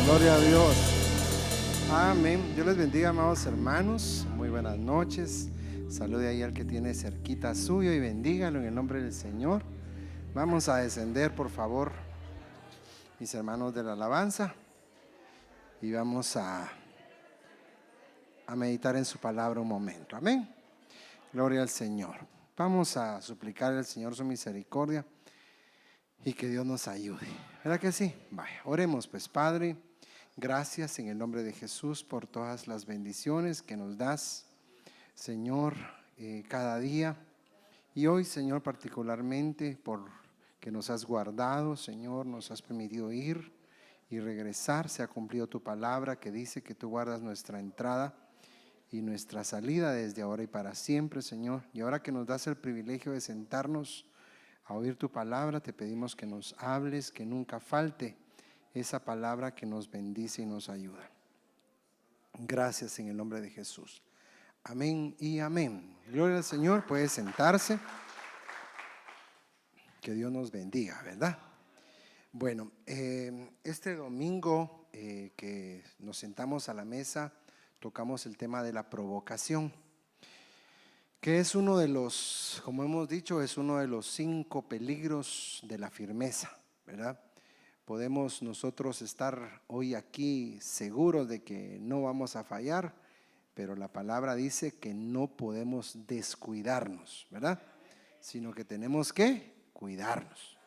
Gloria a Dios. Amén. Dios les bendiga, amados hermanos. Muy buenas noches. Salude ahí al que tiene cerquita suyo y bendígalo en el nombre del Señor. Vamos a descender, por favor, mis hermanos de la alabanza, y vamos a meditar en su palabra un momento. Amén. Gloria al Señor. Vamos a suplicar al Señor su misericordia y que Dios nos ayude. ¿Verdad que sí? Vaya, oremos pues. Padre, gracias en el nombre de Jesús por todas las bendiciones que nos das, Señor, cada día. Y hoy, Señor, particularmente por que nos has guardado, Señor, nos has permitido ir y regresar. Se ha cumplido tu palabra que dice que tú guardas nuestra entrada y nuestra salida desde ahora y para siempre, Señor. Y ahora que nos das el privilegio de sentarnos a oír tu palabra, te pedimos que nos hables, que nunca falte esa palabra que nos bendice y nos ayuda. Gracias en el nombre de Jesús. Amén y amén. Gloria al Señor. Puede sentarse. Que Dios nos bendiga, ¿verdad? Bueno, este domingo que nos sentamos a la mesa, tocamos el tema de la provocación, que es uno de los, como hemos dicho, es uno de los 5 peligros de la firmeza, ¿verdad? Podemos nosotros estar hoy aquí seguros de que no vamos a fallar, pero la palabra dice que no podemos descuidarnos, ¿verdad? Sino que tenemos que cuidarnos,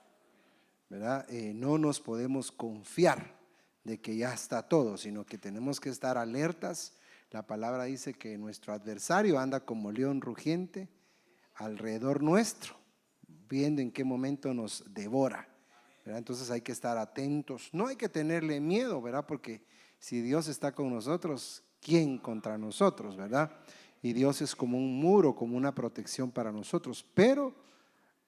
¿verdad? No nos podemos confiar de que ya está todo, sino que tenemos que estar alertas. La palabra dice que nuestro adversario anda como león rugiente alrededor nuestro, viendo en qué momento nos devora, ¿verdad? Entonces hay que estar atentos. No hay que tenerle miedo, ¿verdad? Porque si Dios está con nosotros, ¿quién contra nosotros, verdad? Y Dios es como un muro, como una protección para nosotros. Pero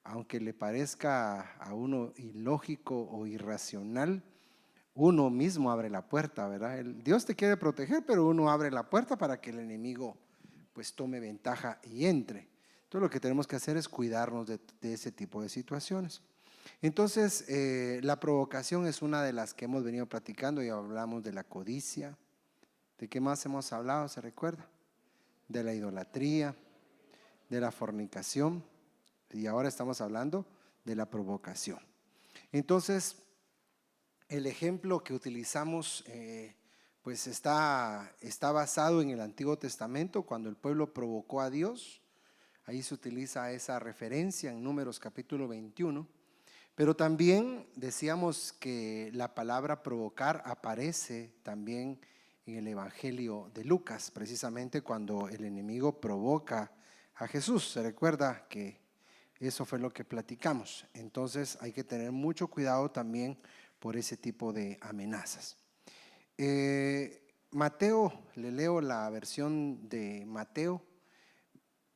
aunque le parezca a uno ilógico o irracional, uno mismo abre la puerta, ¿verdad? Dios te quiere proteger, pero uno abre la puerta para que el enemigo pues tome ventaja y entre. Entonces lo que tenemos que hacer es cuidarnos de ese tipo de situaciones. Entonces la provocación es una de las que hemos venido platicando. Y hablamos de la codicia. ¿De qué más hemos hablado? ¿Se recuerda? De la idolatría, de la fornicación, y ahora estamos hablando de la provocación. Entonces el ejemplo que utilizamos pues está basado en el Antiguo Testamento, cuando el pueblo provocó a Dios. Ahí se utiliza esa referencia en Números capítulo 21. Pero también decíamos que la palabra provocar aparece también en el Evangelio de Lucas, precisamente cuando el enemigo provoca a Jesús. Se recuerda que eso fue lo que platicamos. Entonces hay que tener mucho cuidado también por ese tipo de amenazas. Mateo, le leo la versión de Mateo,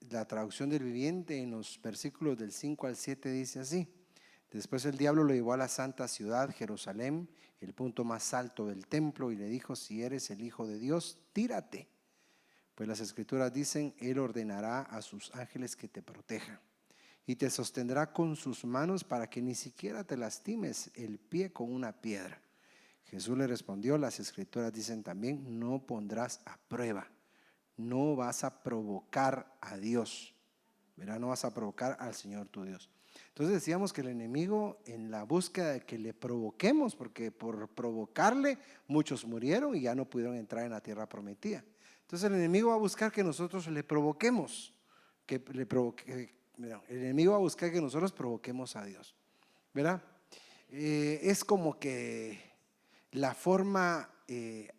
la traducción del viviente, en los versículos del 5 al 7 dice así: después el diablo lo llevó a la santa ciudad, Jerusalén, el punto más alto del templo, y le dijo: si eres el Hijo de Dios, tírate, pues las escrituras dicen: Él ordenará a sus ángeles que te protejan, y te sostendrá con sus manos para que ni siquiera te lastimes el pie con una piedra. Jesús le respondió: las escrituras dicen también: no pondrás a prueba. No vas a provocar a Dios, ¿verdad? No vas a provocar al Señor tu Dios. Entonces decíamos que el enemigo, en la búsqueda de que le provoquemos, porque por provocarle muchos murieron y ya no pudieron entrar en la tierra prometida. Entonces el enemigo va a buscar que nosotros le provoquemos, el enemigo va a buscar que nosotros provoquemos a Dios, ¿verdad? Es como que la forma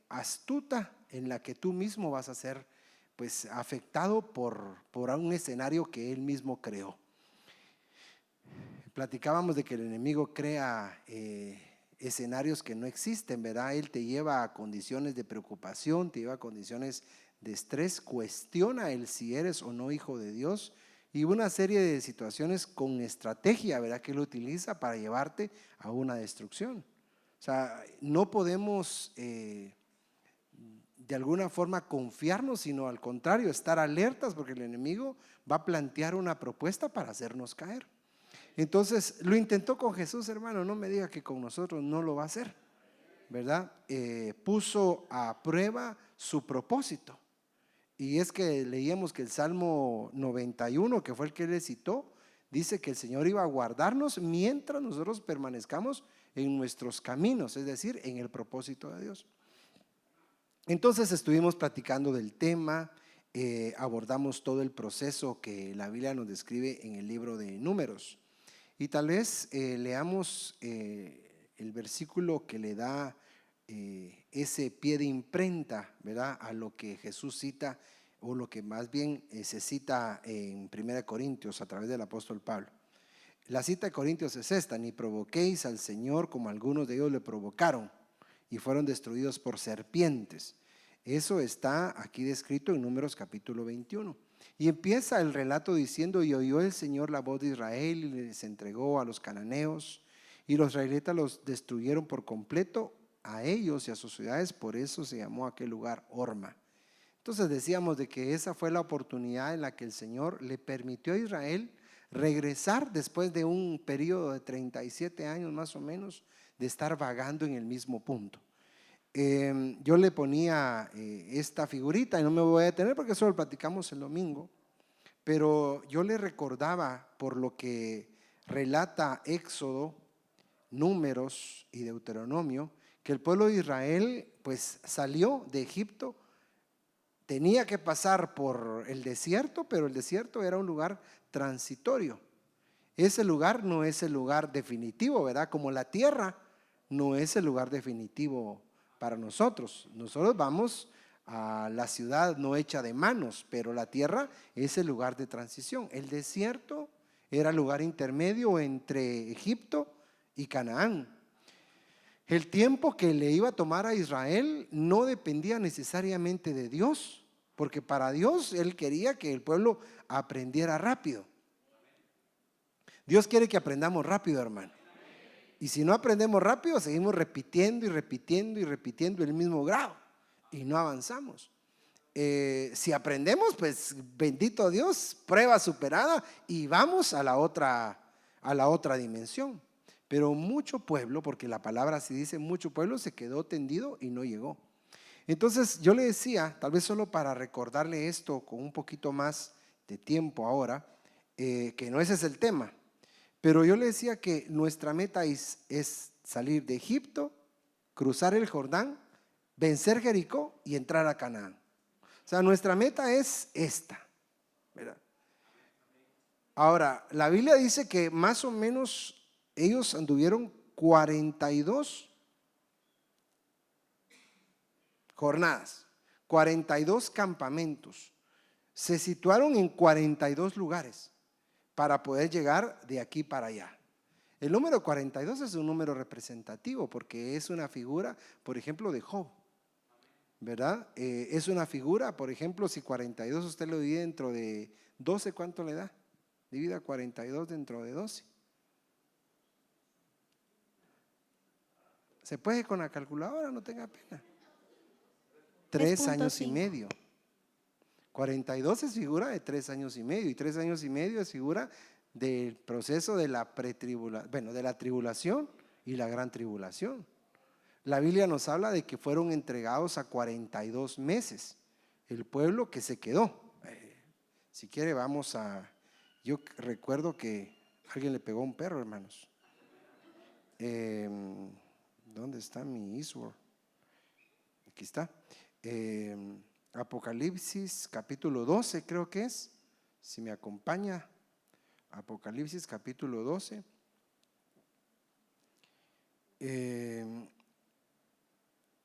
astuta en la que tú mismo vas a ser pues afectado por un escenario que él mismo creó. Platicábamos de que el enemigo crea escenarios que no existen, ¿verdad? Él te lleva a condiciones de preocupación, te lleva a condiciones de estrés, cuestiona el si eres o no hijo de Dios, y una serie de situaciones con estrategia, ¿verdad?, que él utiliza para llevarte a una destrucción. O sea, no podemos de alguna forma confiarnos, sino al contrario, estar alertas, porque el enemigo va a plantear una propuesta para hacernos caer. Entonces lo intentó con Jesús, hermano, no me diga que con nosotros no lo va a hacer. ¿verdad? Puso a prueba su propósito. Y es que leíamos que el Salmo 91, que fue el que él citó, dice que el Señor iba a guardarnos mientras nosotros permanezcamos en nuestros caminos, es decir, en el propósito de Dios. Entonces estuvimos platicando del tema, abordamos todo el proceso que la Biblia nos describe en el libro de Números. Y tal vez leamos el versículo que le da ese pie de imprenta, ¿verdad?, a lo que Jesús cita, o lo que más bien se cita en 1 Corintios a través del apóstol Pablo. La cita de Corintios es esta: ni provoquéis al Señor como algunos de ellos le provocaron y fueron destruidos por serpientes. Eso está aquí descrito en Números capítulo 21. Y empieza el relato diciendo: y oyó el Señor la voz de Israel y les entregó a los cananeos, y los israelitas los destruyeron por completo, a ellos y a sus ciudades. Por eso se llamó aquel lugar Horma. Entonces decíamos de que esa fue la oportunidad en la que el Señor le permitió a Israel regresar después de un periodo de 37 años más o menos de estar vagando en el mismo punto. Yo le ponía esta figurita y no me voy a detener porque eso lo platicamos el domingo, pero yo le recordaba, por lo que relata Éxodo, Números y Deuteronomio, que el pueblo de Israel pues salió de Egipto. Tenía que pasar por el desierto, pero el desierto era un lugar transitorio. Ese lugar no es el lugar definitivo, ¿verdad? Como la tierra no es el lugar definitivo para nosotros. Nosotros vamos a la ciudad no hecha de manos, pero la tierra es el lugar de transición. El desierto era el lugar intermedio entre Egipto y Canaán. El tiempo que le iba a tomar a Israel no dependía necesariamente de Dios, porque para Dios Él quería que el pueblo aprendiera rápido. Dios quiere que aprendamos rápido, hermano. Y si no aprendemos rápido, seguimos repitiendo y repitiendo y repitiendo el mismo grado y no avanzamos. Si aprendemos, pues bendito Dios, prueba superada y vamos a la otra dimensión. Pero mucho pueblo, porque la palabra así dice, mucho pueblo se quedó tendido y no llegó. Entonces yo le decía, tal vez solo para recordarle esto con un poquito más de tiempo ahora, que no ese es el tema, pero yo le decía que nuestra meta es salir de Egipto, cruzar el Jordán, vencer Jericó y entrar a Canaán. O sea, nuestra meta es esta, ¿verdad? Ahora, la Biblia dice que más o menos ellos anduvieron 42 jornadas, 42 campamentos. Se situaron en 42 lugares para poder llegar de aquí para allá. El número 42 es un número representativo porque es una figura, por ejemplo, de Job, ¿verdad? Es una figura, por ejemplo, si 42 usted lo divide dentro de 12, ¿cuánto le da? Divida 42 dentro de 12. ¿Se puede con la calculadora? No tenga pena. 3 años y medio. 42 es figura de 3 años y medio, y 3 años y medio es figura del proceso de la pretribulación, bueno, de la tribulación y la gran tribulación. La Biblia nos habla de que fueron entregados a 42 meses el pueblo que se quedó. Si quiere vamos a, yo recuerdo que alguien le pegó a un perro, hermanos. ¿Dónde está mi Eastward? Aquí está. Apocalipsis capítulo 12 creo que es, si me acompaña. Apocalipsis capítulo 12.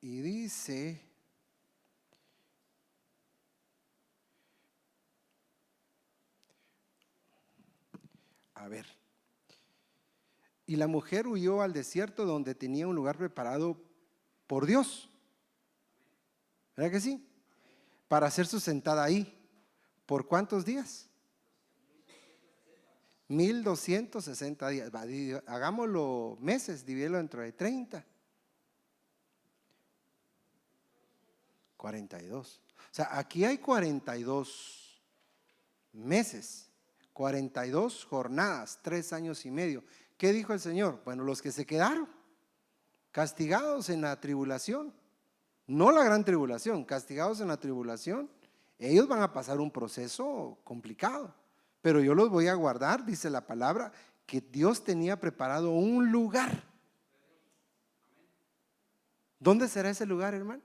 Y dice, a ver, y la mujer huyó al desierto donde tenía un lugar preparado por Dios. ¿Verdad que sí? Para ser sustentada ahí. ¿Por cuántos días? 1260 días. Hagámoslo meses, divídelo dentro de 30. 42. O sea, aquí hay 42 meses, 42 jornadas, 3 años y medio. ¿Qué dijo el Señor? Bueno, los que se quedaron, castigados en la tribulación, no la gran tribulación, castigados en la tribulación. Ellos van a pasar un proceso complicado, pero yo los voy a guardar, dice la palabra, que Dios tenía preparado un lugar. ¿Dónde será ese lugar, hermano?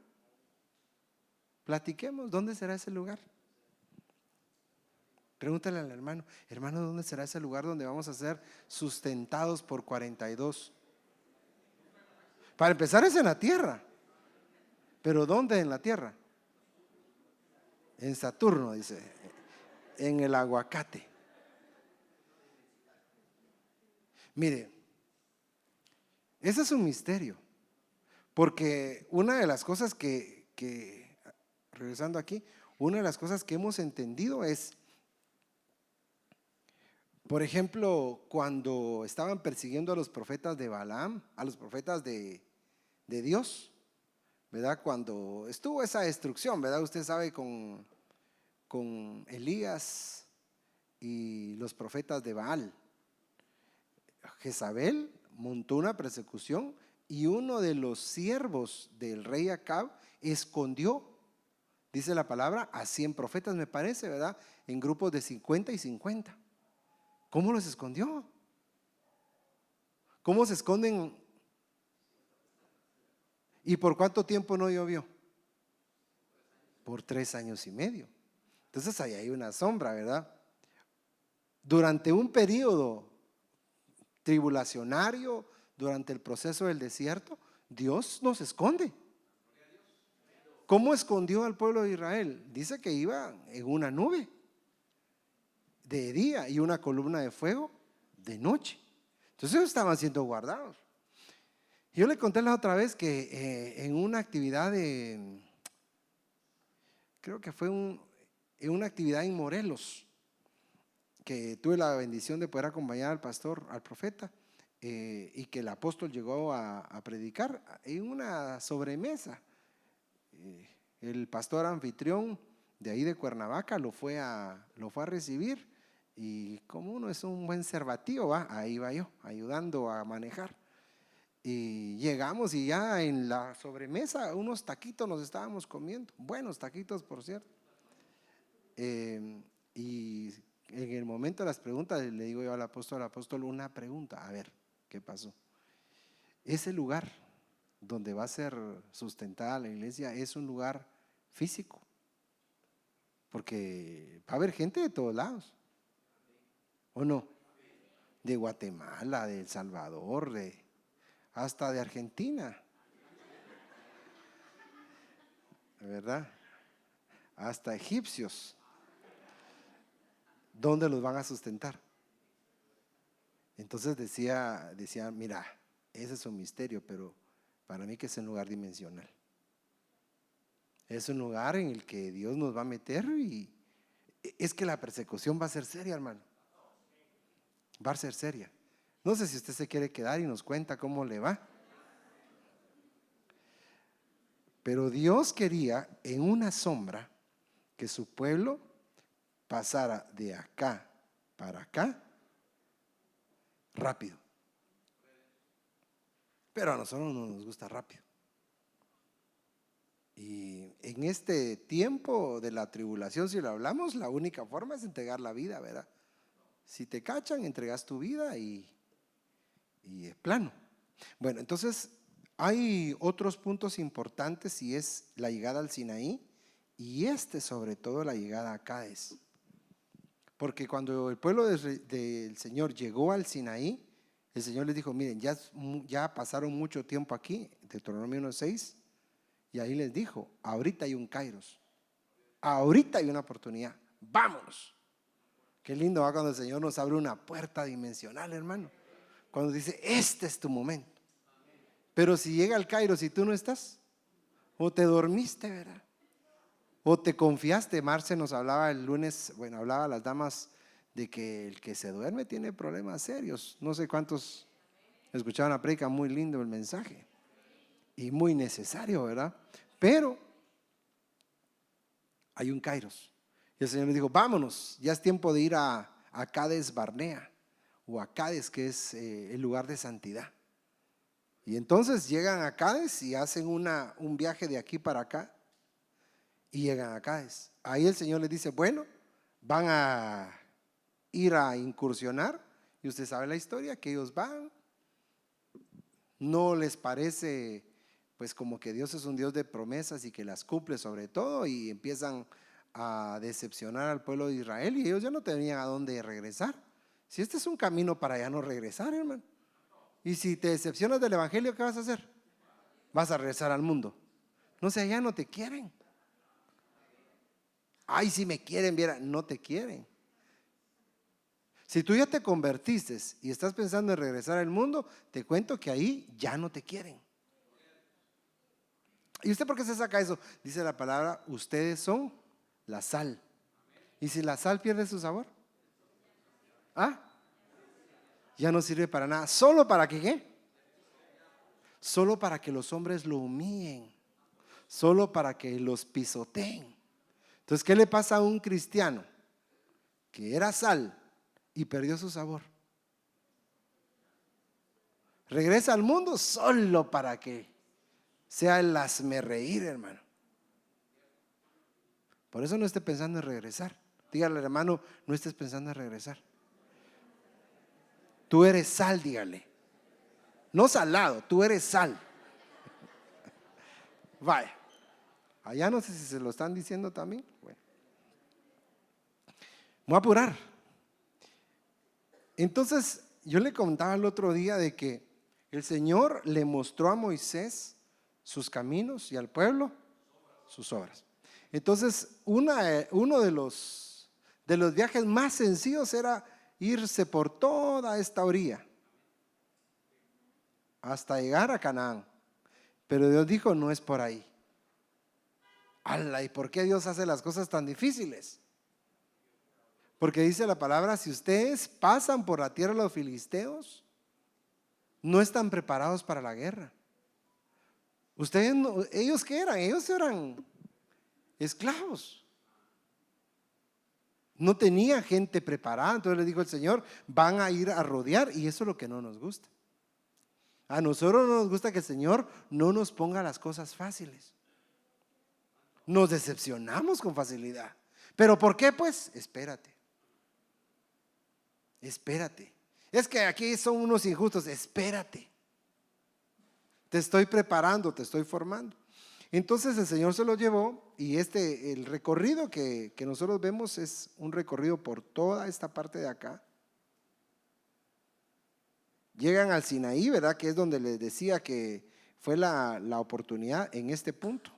Platiquemos, ¿dónde será ese lugar? Pregúntale al hermano, hermano, ¿dónde será ese lugar donde vamos a ser sustentados por 42? Para empezar es en la tierra. ¿Pero dónde en la tierra? En Saturno, dice, en el aguacate. Mire, ese es un misterio, porque una de las cosas regresando aquí, una de las cosas que hemos entendido es, por ejemplo, cuando estaban persiguiendo a los profetas de Balaam, a los profetas de Dios, ¿verdad? Cuando estuvo esa destrucción, ¿verdad? Usted sabe, con Elías y los profetas de Baal. Jezabel montó una persecución y uno de los siervos del rey Acab escondió, dice la palabra, a 100 profetas, me parece, ¿verdad? En grupos de 50 y 50. ¿Cómo los escondió? ¿Cómo se esconden? ¿Y por cuánto tiempo no llovió? Por 3 años y medio. Entonces ahí hay una sombra, ¿verdad? Durante un periodo tribulacionario, durante el proceso del desierto, Dios nos esconde. ¿Cómo escondió al pueblo de Israel? Dice que iba en una nube de día y una columna de fuego de noche. Entonces ellos estaban siendo guardados. Yo le conté la otra vez que en una actividad creo que fue en una actividad en Morelos, que tuve la bendición de poder acompañar al pastor, al profeta, y que el apóstol llegó a predicar en una sobremesa. El pastor anfitrión de ahí de Cuernavaca lo fue a recibir, y como uno es un buen servativo, ahí iba yo ayudando a manejar. Y llegamos y ya en la sobremesa unos taquitos nos estábamos comiendo, buenos taquitos, por cierto. Y en el momento de las preguntas le digo yo al apóstol, una pregunta, a ver, ¿qué pasó? Ese lugar donde va a ser sustentada la iglesia es un lugar físico, porque va a haber gente de todos lados, ¿o no? De Guatemala, de El Salvador, hasta de Argentina, ¿verdad? Hasta egipcios. ¿Dónde los van a sustentar? Entonces decía, mira, ese es un misterio, pero para mí que es un lugar dimensional. Es un lugar en el que Dios nos va a meter, y es que la persecución va a ser seria, hermano. Va a ser seria. No sé si usted se quiere quedar y nos cuenta cómo le va. Pero Dios quería en una sombra que su pueblo pasara de acá para acá rápido. Pero a nosotros no nos gusta rápido. Y en este tiempo de la tribulación, si lo hablamos, la única forma es entregar la vida, ¿verdad? Si te cachan, entregas tu vida y es plano. Bueno, entonces hay otros puntos importantes, y es la llegada al Sinaí, y sobre todo la llegada a Cádiz. Porque cuando el pueblo del Señor llegó al Sinaí, el Señor les dijo, miren, ya pasaron mucho tiempo aquí, Deuteronomio 1:6, y ahí les dijo, ahorita hay un Kairos, ahorita hay una oportunidad, vámonos. Qué lindo va cuando el Señor nos abre una puerta dimensional, hermano, cuando dice, este es tu momento. Pero si llega el Kairos y tú no estás, o te dormiste, ¿verdad? O te confiaste. Marce nos hablaba el lunes, hablaba a las damas de que el que se duerme tiene problemas serios. No sé cuántos escuchaban la prédica, muy lindo el mensaje y muy necesario, ¿verdad? Pero hay un Kairos. Y el Señor le dijo, vámonos, ya es tiempo de ir a Cades Barnea, o a Cades, que es el lugar de santidad. Y entonces llegan a Cádiz y hacen un viaje de aquí para acá y llegan a Cádiz. Ahí el Señor les dice, bueno, van a ir a incursionar y usted sabe la historia, que ellos van, no les parece pues como que Dios es un Dios de promesas y que las cumple sobre todo, y empiezan a decepcionar al pueblo de Israel y ellos ya no tenían a dónde regresar. Si este es un camino para ya no regresar, hermano. Y si te decepcionas del evangelio, ¿qué vas a hacer? Vas a regresar al mundo. No sé, ya no te quieren. Ay, si me quieren, viera, no te quieren. Si tú ya te convertiste y estás pensando en regresar al mundo, te cuento que ahí ya no te quieren. ¿Y usted por qué se saca eso? Dice la palabra, ustedes son la sal. ¿Y si la sal pierde su sabor? ¿Ah? Ya no sirve para nada. ¿Solo para que qué? Solo para que los hombres lo humillen. Solo para que los pisoteen. Entonces, ¿qué le pasa a un cristiano que era sal y perdió su sabor? Regresa al mundo solo para que sea el hazmerreír, hermano. Por eso no esté pensando en regresar. Dígale, hermano, no estés pensando en regresar. Tú eres sal, dígale. No salado, tú eres sal. Vaya. Allá no sé si se lo están diciendo también. Bueno. Me voy a apurar. Entonces, yo le contaba el otro día de que el Señor le mostró a Moisés sus caminos y al pueblo sus obras. Entonces, uno de los viajes más sencillos era irse por toda esta orilla hasta llegar a Canaán. Pero Dios dijo, no es por ahí. ¡Hala! ¿Y por qué Dios hace las cosas tan difíciles? Porque dice la palabra, si ustedes pasan por la tierra de los filisteos, no están preparados para la guerra. Ustedes no, ¿ellos qué eran? Ellos eran esclavos. No tenía gente preparada. Entonces le dijo el Señor, van a ir a rodear, y eso es lo que no nos gusta. A nosotros no nos gusta que el Señor no nos ponga las cosas fáciles. Nos decepcionamos con facilidad. ¿Pero por qué? Pues espérate. Espérate. Es que aquí son unos injustos. Espérate. Te estoy preparando, te estoy formando. Entonces el Señor se lo llevó, y el recorrido que nosotros vemos es un recorrido por toda esta parte de acá. Llegan al Sinaí, ¿verdad? Que es donde les decía que fue la oportunidad en este punto.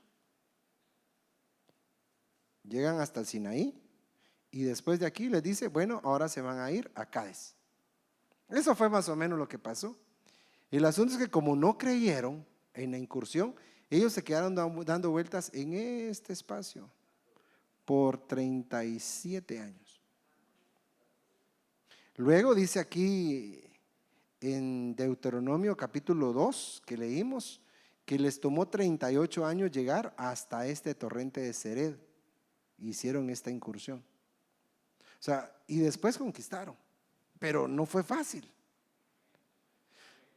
Llegan hasta el Sinaí y después de aquí les dice, bueno, ahora se van a ir a Cádiz. Eso fue más o menos lo que pasó. El asunto es que como no creyeron en la incursión, ellos se quedaron dando vueltas en este espacio por 37 años. Luego dice aquí en Deuteronomio capítulo 2 que leímos, que les tomó 38 años llegar hasta este torrente de Zered. Hicieron esta incursión. O sea, y después conquistaron, pero no fue fácil.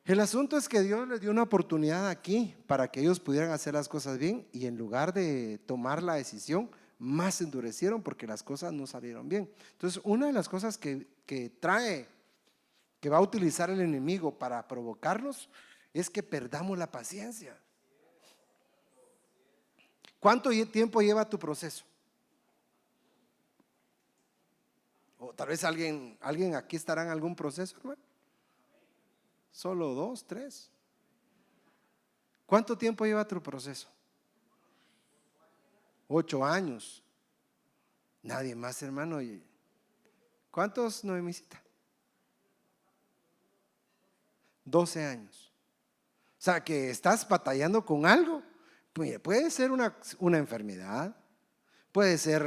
El asunto es que Dios les dio una oportunidad aquí para que ellos pudieran hacer las cosas bien, y en lugar de tomar la decisión, más se endurecieron porque las cosas no salieron bien. Entonces, una de las cosas que va a utilizar el enemigo para provocarnos es que perdamos la paciencia. ¿Cuánto tiempo lleva tu proceso? O tal vez alguien aquí estará en algún proceso, hermano. Solo 2, 3. ¿Cuánto tiempo lleva tu proceso? 8 años. Nadie más, hermano. ¿Cuántos, Noemicita? 12 años. O sea, que estás batallando con algo. Puede ser una enfermedad, puede ser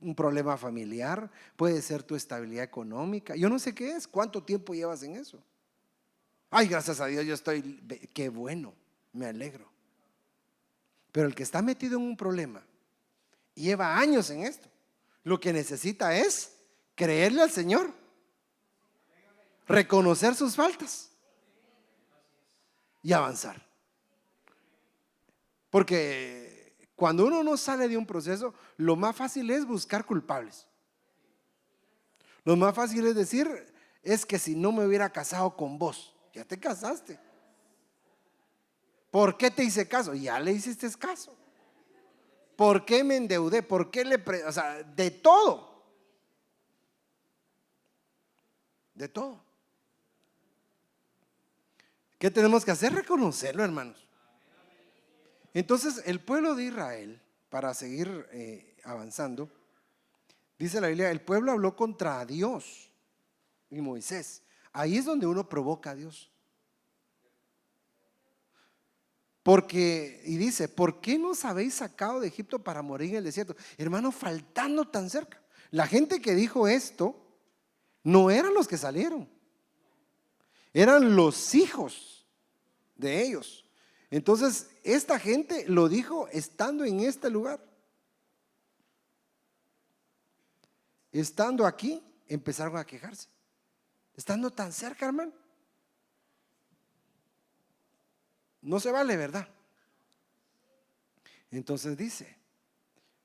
un problema familiar, puede ser tu estabilidad económica. Yo no sé qué es. ¿Cuánto tiempo llevas en eso? Ay, gracias a Dios yo estoy, qué bueno, me alegro. Pero el que está metido en un problema y lleva años en esto, lo que necesita es creerle al Señor, reconocer sus faltas y avanzar. Porque cuando uno no sale de un proceso, lo más fácil es buscar culpables. Lo más fácil es decir, es que si no me hubiera casado con vos, ya te casaste. ¿Por qué te hice caso? Ya le hiciste caso. ¿Por qué me endeudé? ¿Por qué o sea, de todo? De todo. ¿Qué tenemos que hacer? Reconocerlo, hermanos. Entonces, el pueblo de Israel, para seguir avanzando, dice la Biblia, el pueblo habló contra Dios y Moisés. Ahí es donde uno provoca a Dios. Porque, y dice, ¿por qué nos habéis sacado de Egipto para morir en el desierto? Hermano, faltando tan cerca. La gente que dijo esto no eran los que salieron, eran los hijos de ellos. Entonces, esta gente lo dijo estando en este lugar. Estando aquí, empezaron a quejarse. Estando tan cerca, hermano. No se vale, ¿verdad? Entonces dice,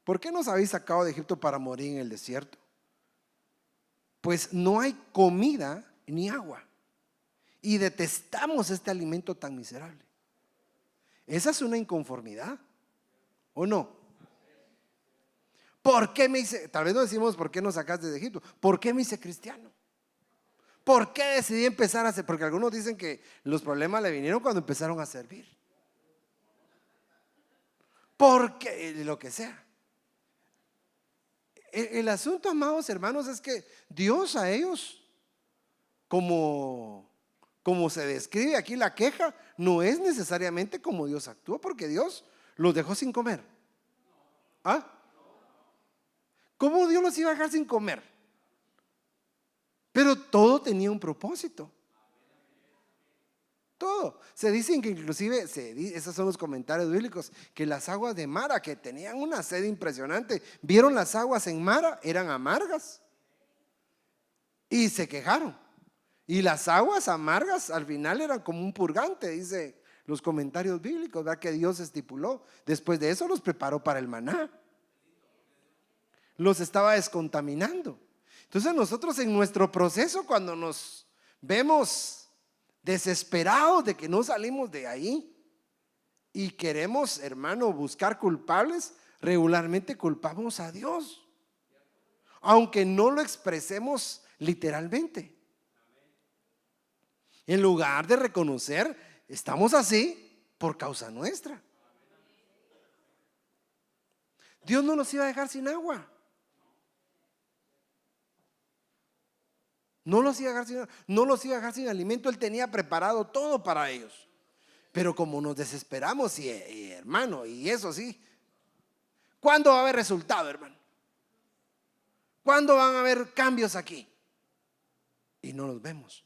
¿por qué nos habéis sacado de Egipto para morir en el desierto? Pues no hay comida ni agua y detestamos este alimento tan miserable. Esa es una inconformidad, ¿o no? ¿Por qué me hice? Tal vez no decimos por qué nos sacaste de Egipto. ¿Por qué me hice cristiano? ¿Por qué decidí empezar a hacer? Porque algunos dicen que los problemas le vinieron cuando empezaron a servir. Porque lo que sea. El asunto, amados hermanos, es que Dios a ellos, como se describe aquí la queja, no es necesariamente como Dios actúa, porque Dios los dejó sin comer. ¿Ah? ¿Cómo Dios los iba a dejar sin comer? Pero todo tenía un propósito. Todo. Se dicen que inclusive, esos son los comentarios bíblicos, que las aguas de Mara, que tenían una sed impresionante, vieron las aguas en Mara, eran amargas y se quejaron. Y las aguas amargas al final eran como un purgante, dice los comentarios bíblicos, ¿verdad? Que Dios estipuló. Después de eso los preparó para el maná. Los estaba descontaminando. Entonces nosotros en nuestro proceso, cuando nos vemos desesperados de que no salimos de ahí y queremos, hermano, buscar culpables, regularmente culpamos a Dios, aunque no lo expresemos literalmente. En lugar de reconocer, estamos así por causa nuestra. Dios no nos iba a dejar sin agua. No los iba a dejar sin agua, no los iba a dejar sin alimento. Él tenía preparado todo para ellos. Pero como nos desesperamos y hermano, y eso sí, ¿cuándo va a haber resultado, hermano? ¿Cuándo van a haber cambios aquí? Y no los vemos.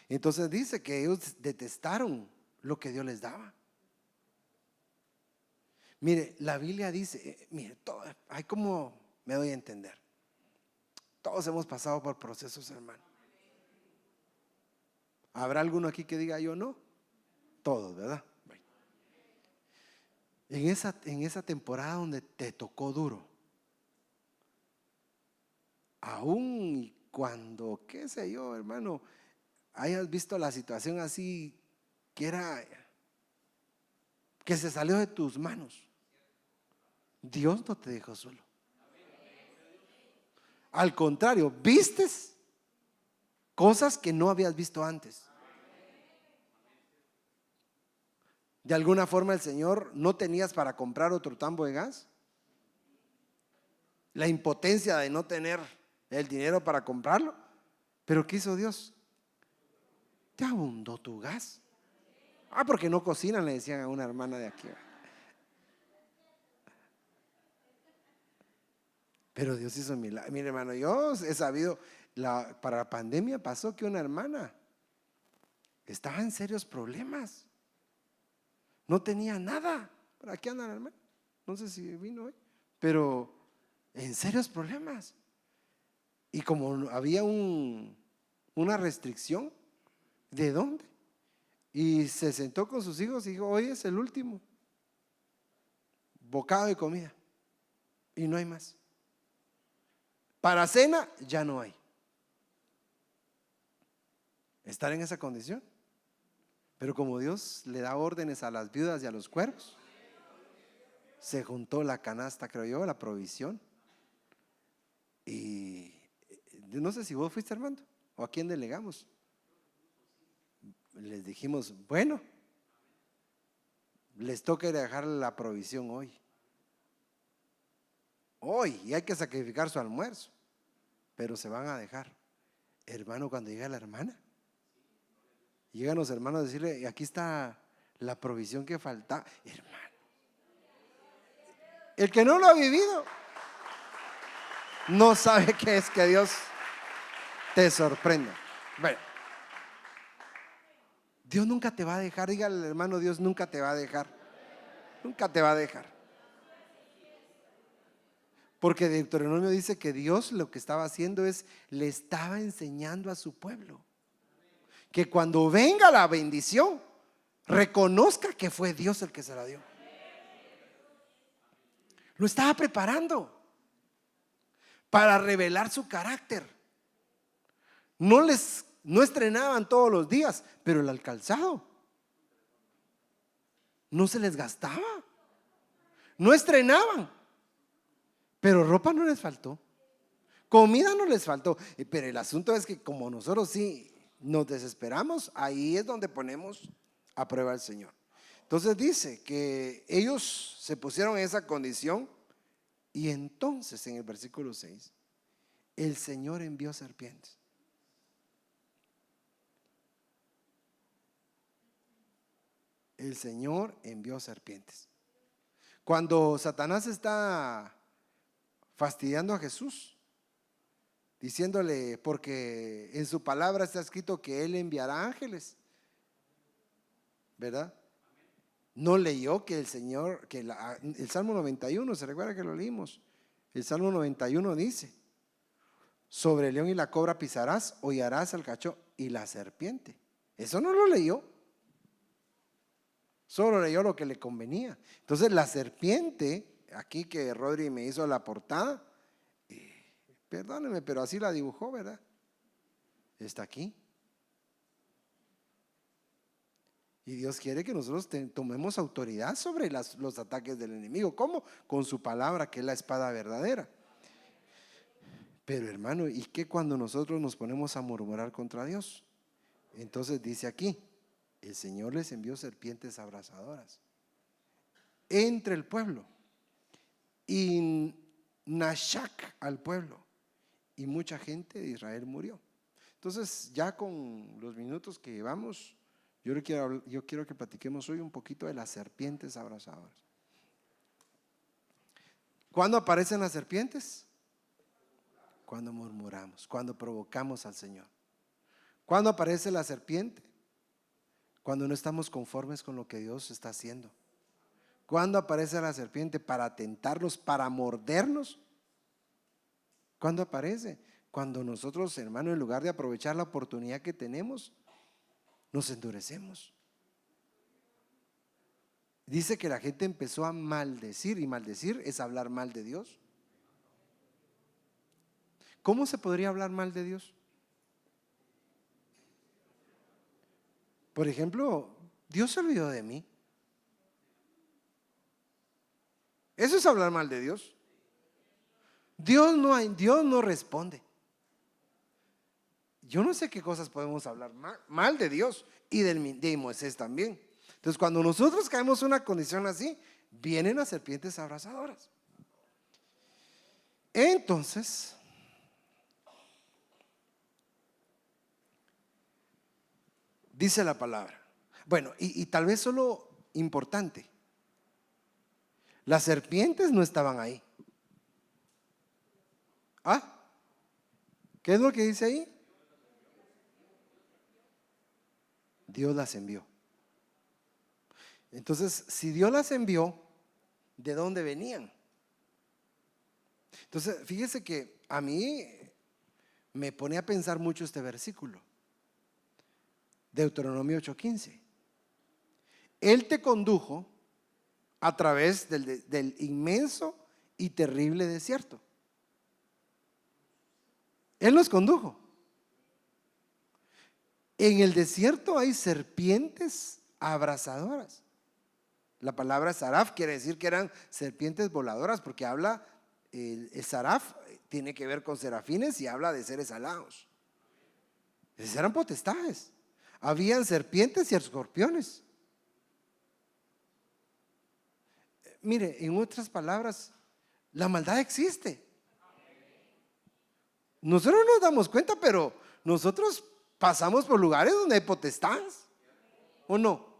Entonces dice que ellos detestaron lo que Dios les daba. Mire, la Biblia dice, mire, todo, hay como me doy a entender. Todos hemos pasado por procesos, hermano. ¿Habrá alguno aquí que diga yo no? Todos, ¿verdad? En esa temporada donde te tocó duro, aún cuando, qué sé yo, hermano, hayas visto la situación así que se salió de tus manos, Dios no te dejó solo. Al contrario, vistes cosas que no habías visto antes. De alguna forma el Señor, no tenías para comprar otro tambo de gas. La impotencia de no tener el dinero para comprarlo. Pero ¿qué hizo Dios? Te abundó tu gas. Porque no cocinan, le decían a una hermana de aquí. Pero Dios hizo milagro. Mire, hermano, yo he sabido, para la pandemia pasó que una hermana estaba en serios problemas. No tenía nada. ¿Para qué anda la hermana? No sé si vino hoy, pero en serios problemas. Y como había una restricción, ¿de dónde? Y se sentó con sus hijos y dijo: hoy es el último bocado de comida y no hay más. Para cena ya no hay. Estar en esa condición. Pero como Dios le da órdenes a las viudas y a los cuervos, se juntó la canasta, creo yo, la provisión. Y no sé si vos fuiste, Armando, o a quién delegamos. Les dijimos: bueno, les toca ir a dejar la provisión hoy. Y hay que sacrificar su almuerzo, pero se van a dejar. Hermano, cuando llega la hermana, llegan los hermanos a decirle: aquí está la provisión que falta. Hermano, el que no lo ha vivido no sabe qué es que Dios te sorprenda. Bueno, Dios nunca te va a dejar. Dígale al hermano: Dios nunca te va a dejar. Nunca te va a dejar. Porque Deuteronomio dice que Dios lo que estaba haciendo es, le estaba enseñando a su pueblo que cuando venga la bendición, reconozca que fue Dios el que se la dio. Lo estaba preparando para revelar su carácter. No estrenaban todos los días, pero el calzado no se les gastaba. No estrenaban, pero ropa no les faltó, comida no les faltó. Pero el asunto es que como nosotros sí nos desesperamos, ahí es donde ponemos a prueba al Señor. Entonces dice que ellos se pusieron en esa condición, y entonces en el versículo 6 el Señor envió serpientes. El Señor envió serpientes. Cuando Satanás está fastidiando a Jesús, diciéndole, porque en su palabra está escrito que Él enviará ángeles, ¿verdad? No leyó que el Señor, que el Salmo 91, ¿se recuerda que lo leímos? El Salmo 91 dice: sobre el león y la cobra pisarás, hollarás al cachorro y la serpiente. Eso no lo leyó, solo leyó lo que le convenía. Entonces la serpiente, aquí que Rodri me hizo la portada, perdóneme, pero así la dibujó, ¿verdad? Está aquí. Y Dios quiere que nosotros tomemos autoridad sobre los ataques del enemigo. ¿Cómo? Con su palabra, que es la espada verdadera. Pero hermano, ¿y qué cuando nosotros nos ponemos a murmurar contra Dios? Entonces dice aquí: el Señor les envió serpientes abrasadoras entre el pueblo, y Nashak al pueblo, y mucha gente de Israel murió. Entonces, ya con los minutos que llevamos, yo quiero que platiquemos hoy un poquito de las serpientes abrasadoras. ¿Cuándo aparecen las serpientes? Cuando murmuramos, cuando provocamos al Señor. ¿Cuándo aparece la serpiente? Cuando no estamos conformes con lo que Dios está haciendo. ¿Cuándo aparece la serpiente? Para tentarnos, para mordernos. ¿Cuándo aparece? Cuando nosotros, hermano, en lugar de aprovechar la oportunidad que tenemos, nos endurecemos. Dice que la gente empezó a maldecir, y maldecir es hablar mal de Dios. ¿Cómo se podría hablar mal de Dios? Por ejemplo, Dios se olvidó de mí. Eso es hablar mal de Dios. Dios no responde. Yo no sé qué cosas podemos hablar mal de Dios y de Moisés también. Entonces, cuando nosotros caemos en una condición así, vienen las serpientes abrasadoras. Entonces, dice la palabra. Bueno, y tal vez solo importante, las serpientes no estaban ahí. ¿Qué es lo que dice ahí? Dios las envió. Entonces, si Dios las envió, ¿de dónde venían? Entonces, fíjese que a mí me pone a pensar mucho este versículo, Deuteronomio 8:15. Él te condujo a través del inmenso y terrible desierto. Él nos condujo. En el desierto hay serpientes abrasadoras. La palabra saraf quiere decir que eran serpientes voladoras, porque habla, el saraf tiene que ver con serafines y habla de seres alados. Esas eran potestades. Habían serpientes y escorpiones. Mire, en otras palabras, la maldad existe. Nosotros no nos damos cuenta, pero nosotros pasamos por lugares donde hay potestades, ¿o no?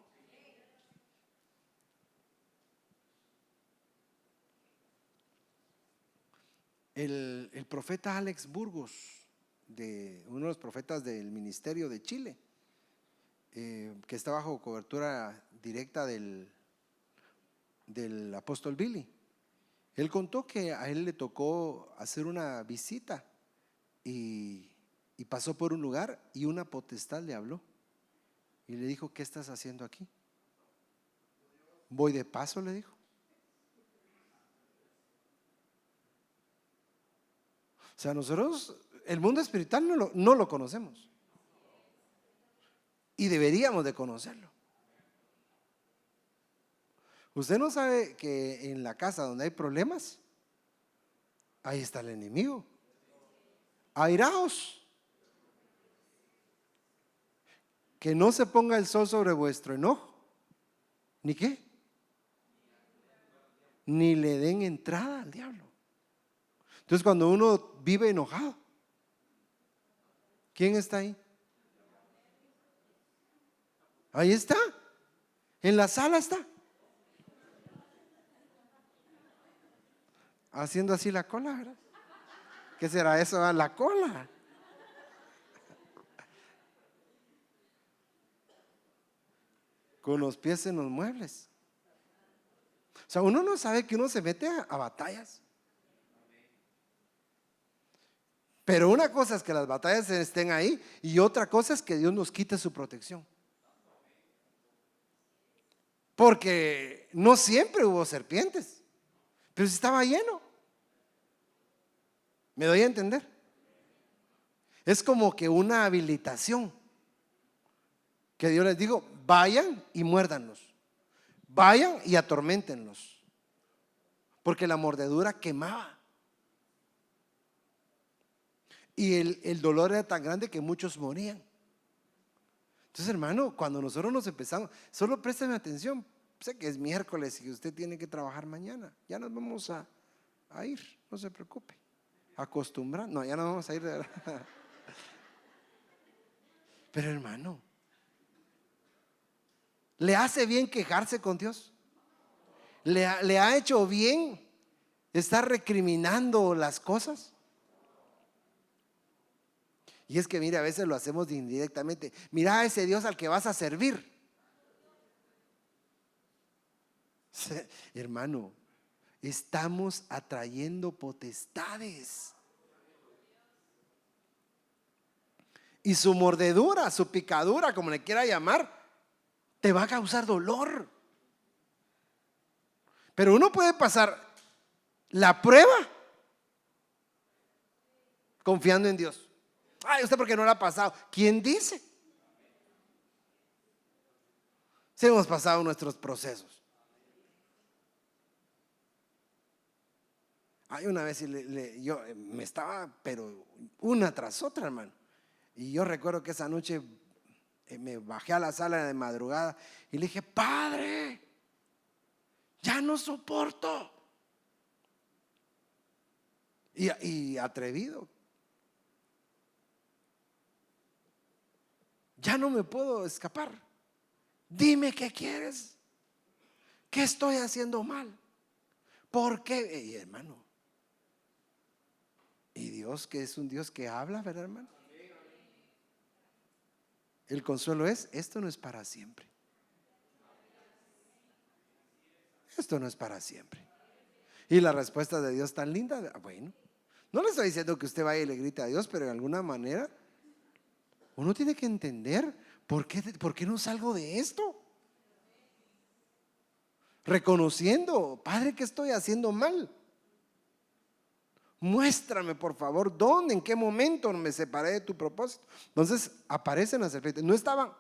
El profeta Alex Burgos, uno de los profetas del ministerio de Chile, que está bajo cobertura directa del apóstol Billy, él contó que a él le tocó hacer una visita y pasó por un lugar y una potestad le habló y le dijo: ¿qué estás haciendo aquí? Voy de paso, le dijo. O sea, nosotros el mundo espiritual no lo conocemos y deberíamos de conocerlo. Usted no sabe que en la casa donde hay problemas, ahí está el enemigo. Airaos, que no se ponga el sol sobre vuestro enojo, ni qué, ni le den entrada al diablo. Entonces, cuando uno vive enojado, ¿quién está ahí? Ahí está, en la sala está, haciendo así la cola, ¿verdad? ¿Qué será eso? La cola. Con los pies en los muebles. O sea, uno no sabe que uno se mete a batallas. Pero una cosa es que las batallas estén ahí y otra cosa es que Dios nos quite su protección. Porque no siempre hubo serpientes, pero si estaba lleno. ¿Me doy a entender? Es como que una habilitación que Dios les dijo: vayan y muérdanlos, vayan y atorméntenlos, porque la mordedura quemaba. Y el dolor era tan grande que muchos morían. Entonces, hermano, cuando nosotros nos empezamos, solo présteme atención. Sé que es miércoles y usted tiene que trabajar mañana. Ya nos vamos a ir, no se preocupe. Acostumbrar, no, ya no vamos a ir de verdad. Pero, hermano, ¿le hace bien quejarse con Dios? ¿Le ha hecho bien estar recriminando las cosas? Y es que mira, a veces lo hacemos indirectamente. Mira a ese Dios al que vas a servir. Hermano, estamos atrayendo potestades. Y su mordedura, su picadura, como le quiera llamar, te va a causar dolor. Pero uno puede pasar la prueba confiando en Dios. Ay, ¿usted por qué no la ha pasado? ¿Quién dice? Si hemos pasado nuestros procesos. Hay una vez yo me estaba, pero una tras otra, hermano. Y yo recuerdo que esa noche me bajé a la sala de madrugada y le dije: Padre, ya no soporto. Y atrevido, ya no me puedo escapar. Dime qué quieres, qué estoy haciendo mal, por qué. Y hermano, y Dios, que es un Dios que habla, ¿verdad, hermano? El consuelo es: esto no es para siempre. Esto no es para siempre. Y la respuesta de Dios tan linda, bueno, no le estoy diciendo que usted vaya y le grite a Dios, pero de alguna manera uno tiene que entender por qué no salgo de esto. reconociendo: Padre, ¿qué estoy haciendo mal? Muéstrame, por favor, dónde, en qué momento me separé de tu propósito. Entonces aparecen las serpientes. No estaban,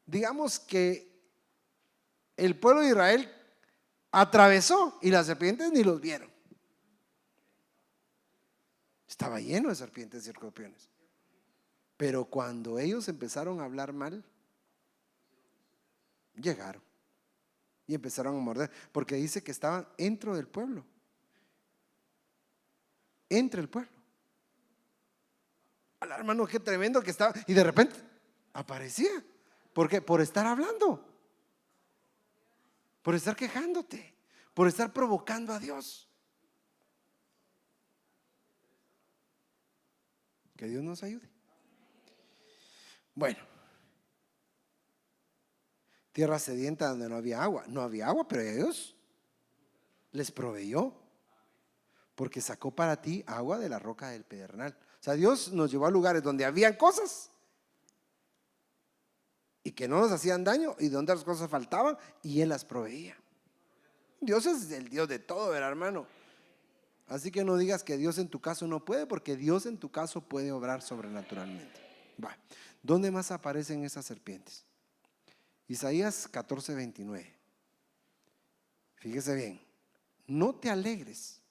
digamos que el pueblo de Israel atravesó y las serpientes ni los vieron. Estaba lleno de serpientes y escorpiones. Pero cuando ellos empezaron a hablar mal, llegaron y empezaron a morder, porque dice que estaban dentro del pueblo, entre el pueblo. Al hermano, qué tremendo que estaba. Y de repente aparecía. ¿Por qué? Por estar hablando, por estar quejándote, por estar provocando a Dios. Que Dios nos ayude. Bueno, tierra sedienta donde no había agua. No había agua, pero Dios les proveyó, porque sacó para ti agua de la roca del pedernal. O sea, Dios nos llevó a lugares donde habían cosas y que no nos hacían daño, y donde las cosas faltaban y Él las proveía. Dios es el Dios de todo, ¿verdad, hermano? Así que no digas que Dios en tu caso no puede, porque Dios en tu caso puede obrar sobrenaturalmente. Va. ¿Dónde más aparecen esas serpientes? Isaías 14:29. Fíjese bien: no te alegres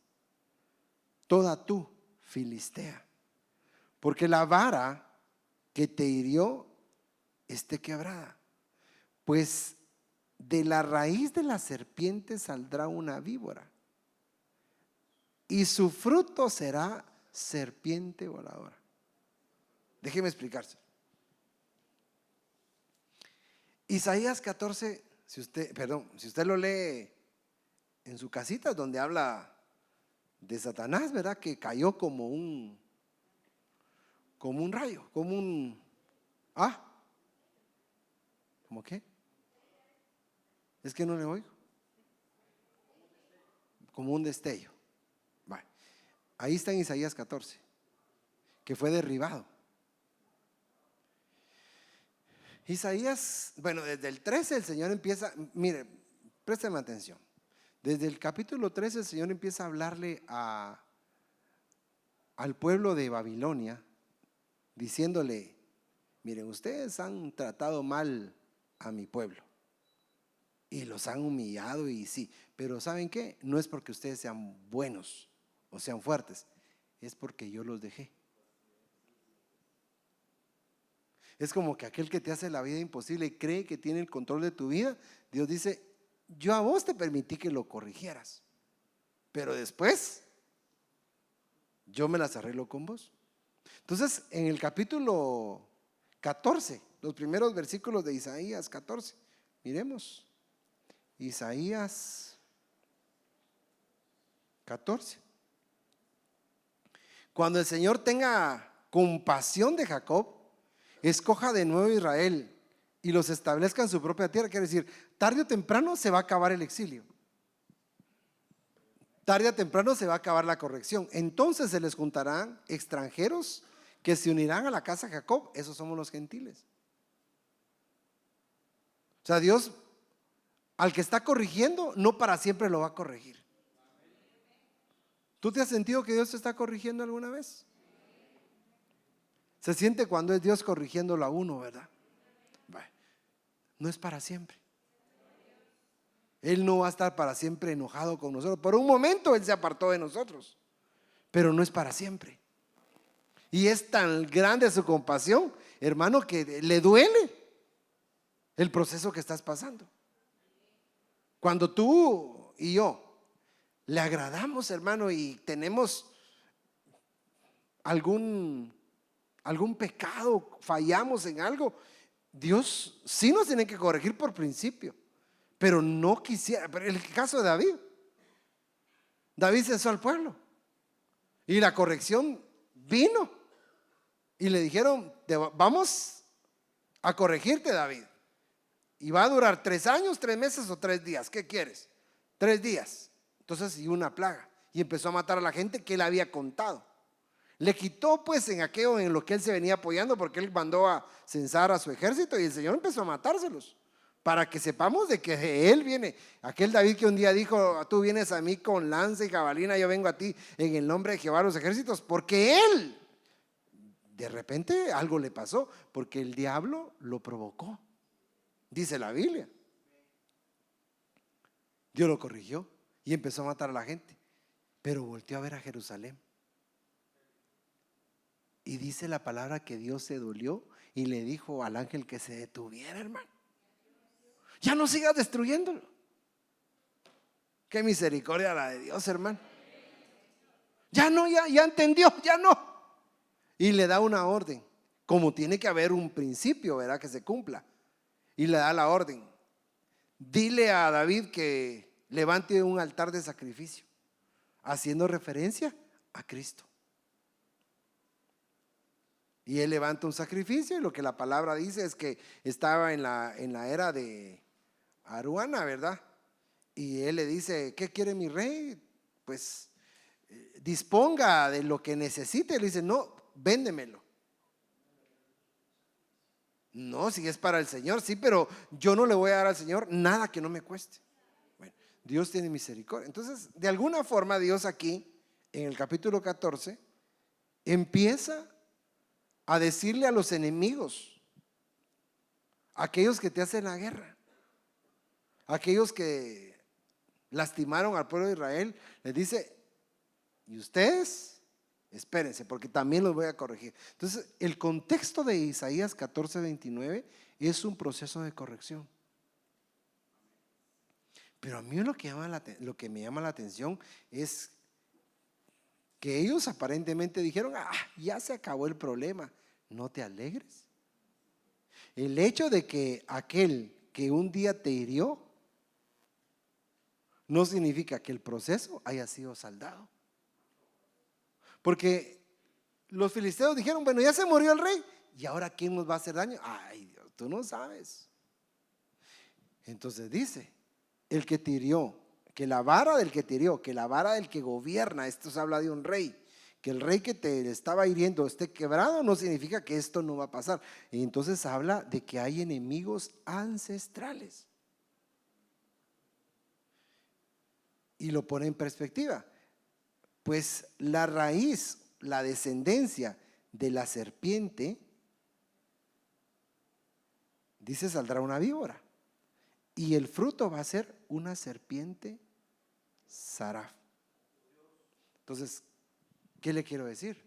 toda tú, Filistea, porque la vara que te hirió esté quebrada, pues de la raíz de la serpiente saldrá una víbora, y su fruto será serpiente voladora. Déjeme explicarse. Isaías 14, si usted lo lee en su casita, donde habla de Satanás, ¿verdad? Que cayó como un rayo, ¿cómo qué? Es que no le oigo. Como un destello. Vale. Ahí está en Isaías 14, que fue derribado. Isaías, bueno, desde el 13 el Señor empieza, mire, présteme atención. Desde el capítulo 13 el Señor empieza a hablarle al pueblo de Babilonia, diciéndole: miren, ustedes han tratado mal a mi pueblo y los han humillado, y sí, pero ¿saben qué? No es porque ustedes sean buenos o sean fuertes, es porque yo los dejé. Es como que aquel que te hace la vida imposible y cree que tiene el control de tu vida. Dios dice: yo a vos te permití que lo corrigieras, pero después yo me las arreglo con vos. Entonces, en el capítulo 14, los primeros versículos de Isaías 14, miremos Isaías 14. Cuando el Señor tenga compasión de Jacob, escoja de nuevo Israel y los establezca en su propia tierra. Quiere decir, tarde o temprano se va a acabar el exilio, tarde o temprano se va a acabar la corrección. Entonces se les juntarán extranjeros que se unirán a la casa de Jacob. Esos somos los gentiles. O sea, Dios al que está corrigiendo, no para siempre lo va a corregir. ¿Tú te has sentido que Dios te está corrigiendo alguna vez? Se siente cuando es Dios corrigiéndolo a uno, ¿verdad? Bueno, no es para siempre. Él no va a estar para siempre enojado con nosotros. Por un momento Él se apartó de nosotros, pero no es para siempre. Y es tan grande su compasión, hermano, que le duele el proceso que estás pasando. Cuando tú y yo le agradamos, hermano, y tenemos algún pecado, fallamos en algo, Dios sí nos tiene que corregir por principio, pero no quisiera. Pero el caso de David cesó al pueblo y la corrección vino y le dijeron: vamos a corregirte, David, y va a durar 3 años, 3 meses o 3 días. ¿Qué quieres? 3 días. Entonces, y una plaga, y empezó a matar a la gente que él había contado. Le quitó pues en aquello en lo que él se venía apoyando, porque él mandó a censar a su ejército, y el Señor empezó a matárselos, para que sepamos de que de Él viene. Aquel David que un día dijo: tú vienes a mí con lanza y jabalina, yo vengo a ti en el nombre de Jehová de los ejércitos, porque Él, de repente algo le pasó, porque el diablo lo provocó, dice la Biblia. Dios lo corrigió y empezó a matar a la gente, pero volteó a ver a Jerusalén. Y dice la palabra que Dios se dolió y le dijo al ángel que se detuviera, hermano. Ya no sigas destruyéndolo. Qué misericordia la de Dios, hermano. Ya no, ya entendió, ya no. Y le da una orden, como tiene que haber un principio, ¿verdad? Que se cumpla. Y le da la orden: dile a David que levante un altar de sacrificio, haciendo referencia a Cristo. Y él levanta un sacrificio, y lo que la palabra dice es que estaba en la era de Aruana, ¿verdad? Y él le dice: ¿qué quiere mi rey? Pues disponga de lo que necesite. Le dice: no, véndemelo. No, si es para el Señor, sí, pero yo no le voy a dar al Señor nada que no me cueste. Bueno, Dios tiene misericordia. Entonces, de alguna forma, Dios aquí, en el capítulo 14, empieza a decirle a los enemigos, aquellos que te hacen la guerra, aquellos que lastimaron al pueblo de Israel, les dice: y ustedes espérense, porque también los voy a corregir. Entonces, el contexto de Isaías 14:29 es un proceso de corrección. Pero a mí lo que me llama la atención es que ellos aparentemente dijeron: ya se acabó el problema. No te alegres. El hecho de que aquel que un día te hirió no significa que el proceso haya sido saldado. Porque los filisteos dijeron: bueno, ya se murió el rey, ¿y ahora quién nos va a hacer daño? Ay, Dios, tú no sabes. Entonces dice: el que te hirió, que la vara del que te hirió, que la vara del que gobierna, esto se habla de un rey, que el rey que te estaba hiriendo esté quebrado, no significa que esto no va a pasar. Y entonces habla de que hay enemigos ancestrales. Y lo pone en perspectiva. Pues la raíz, la descendencia de la serpiente, dice, saldrá una víbora, y el fruto va a ser una serpiente saraf. Entonces, ¿qué le quiero decir?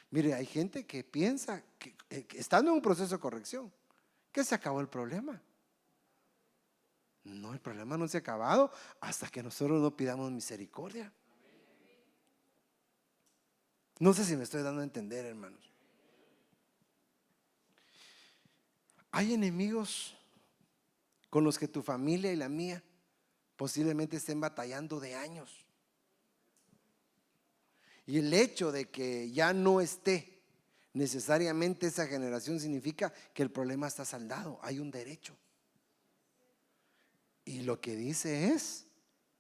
Mire, hay gente que piensa que estando en un proceso de corrección, que se acabó el problema. No, el problema no se ha acabado hasta que nosotros no pidamos misericordia. No sé si me estoy dando a entender, hermanos. Hay enemigos con los que tu familia y la mía posiblemente estén batallando de años. Y el hecho de que ya no esté necesariamente esa generación significa que el problema está saldado, hay un derecho. Y lo que dice es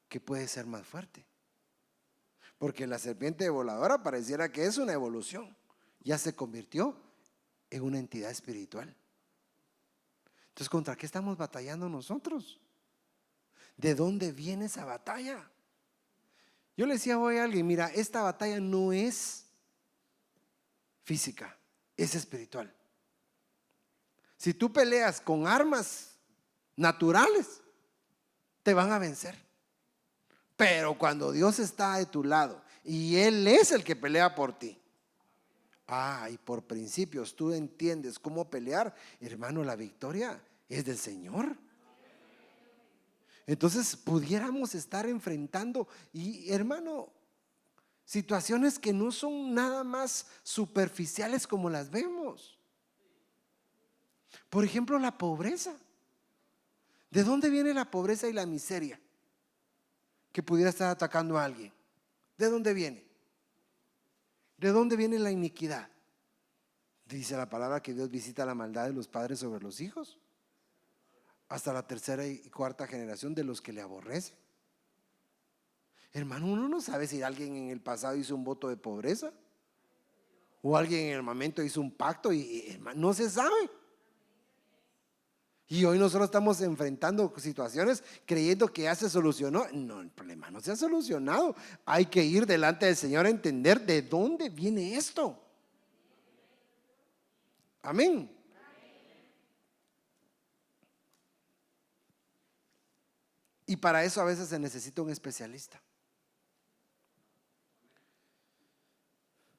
que puede ser más fuerte. Porque la serpiente voladora pareciera que es una evolución. Ya se convirtió en una entidad espiritual. Entonces, ¿contra qué estamos batallando nosotros? ¿De dónde viene esa batalla? Yo le decía hoy a alguien: mira, esta batalla no es física, es espiritual. Si tú peleas con armas naturales, te van a vencer. Pero cuando Dios está de tu lado y Él es el que pelea por ti, y por principios tú entiendes cómo pelear, hermano, la victoria es del Señor. Entonces pudiéramos estar enfrentando, y hermano, situaciones que no son nada más superficiales como las vemos. Por ejemplo, la pobreza. ¿De dónde viene la pobreza y la miseria que pudiera estar atacando a alguien? ¿De dónde viene? ¿De dónde viene la iniquidad? Dice la palabra que Dios visita la maldad de los padres sobre los hijos, hasta la tercera y cuarta generación de los que le aborrecen. Hermano, uno no sabe si alguien en el pasado hizo un voto de pobreza, o alguien en el momento hizo un pacto, y hermano, no se sabe. Y hoy nosotros estamos enfrentando situaciones creyendo que ya se solucionó. No, el problema no se ha solucionado. Hay que ir delante del Señor a entender de dónde viene esto. Amén. Y para eso a veces se necesita un especialista.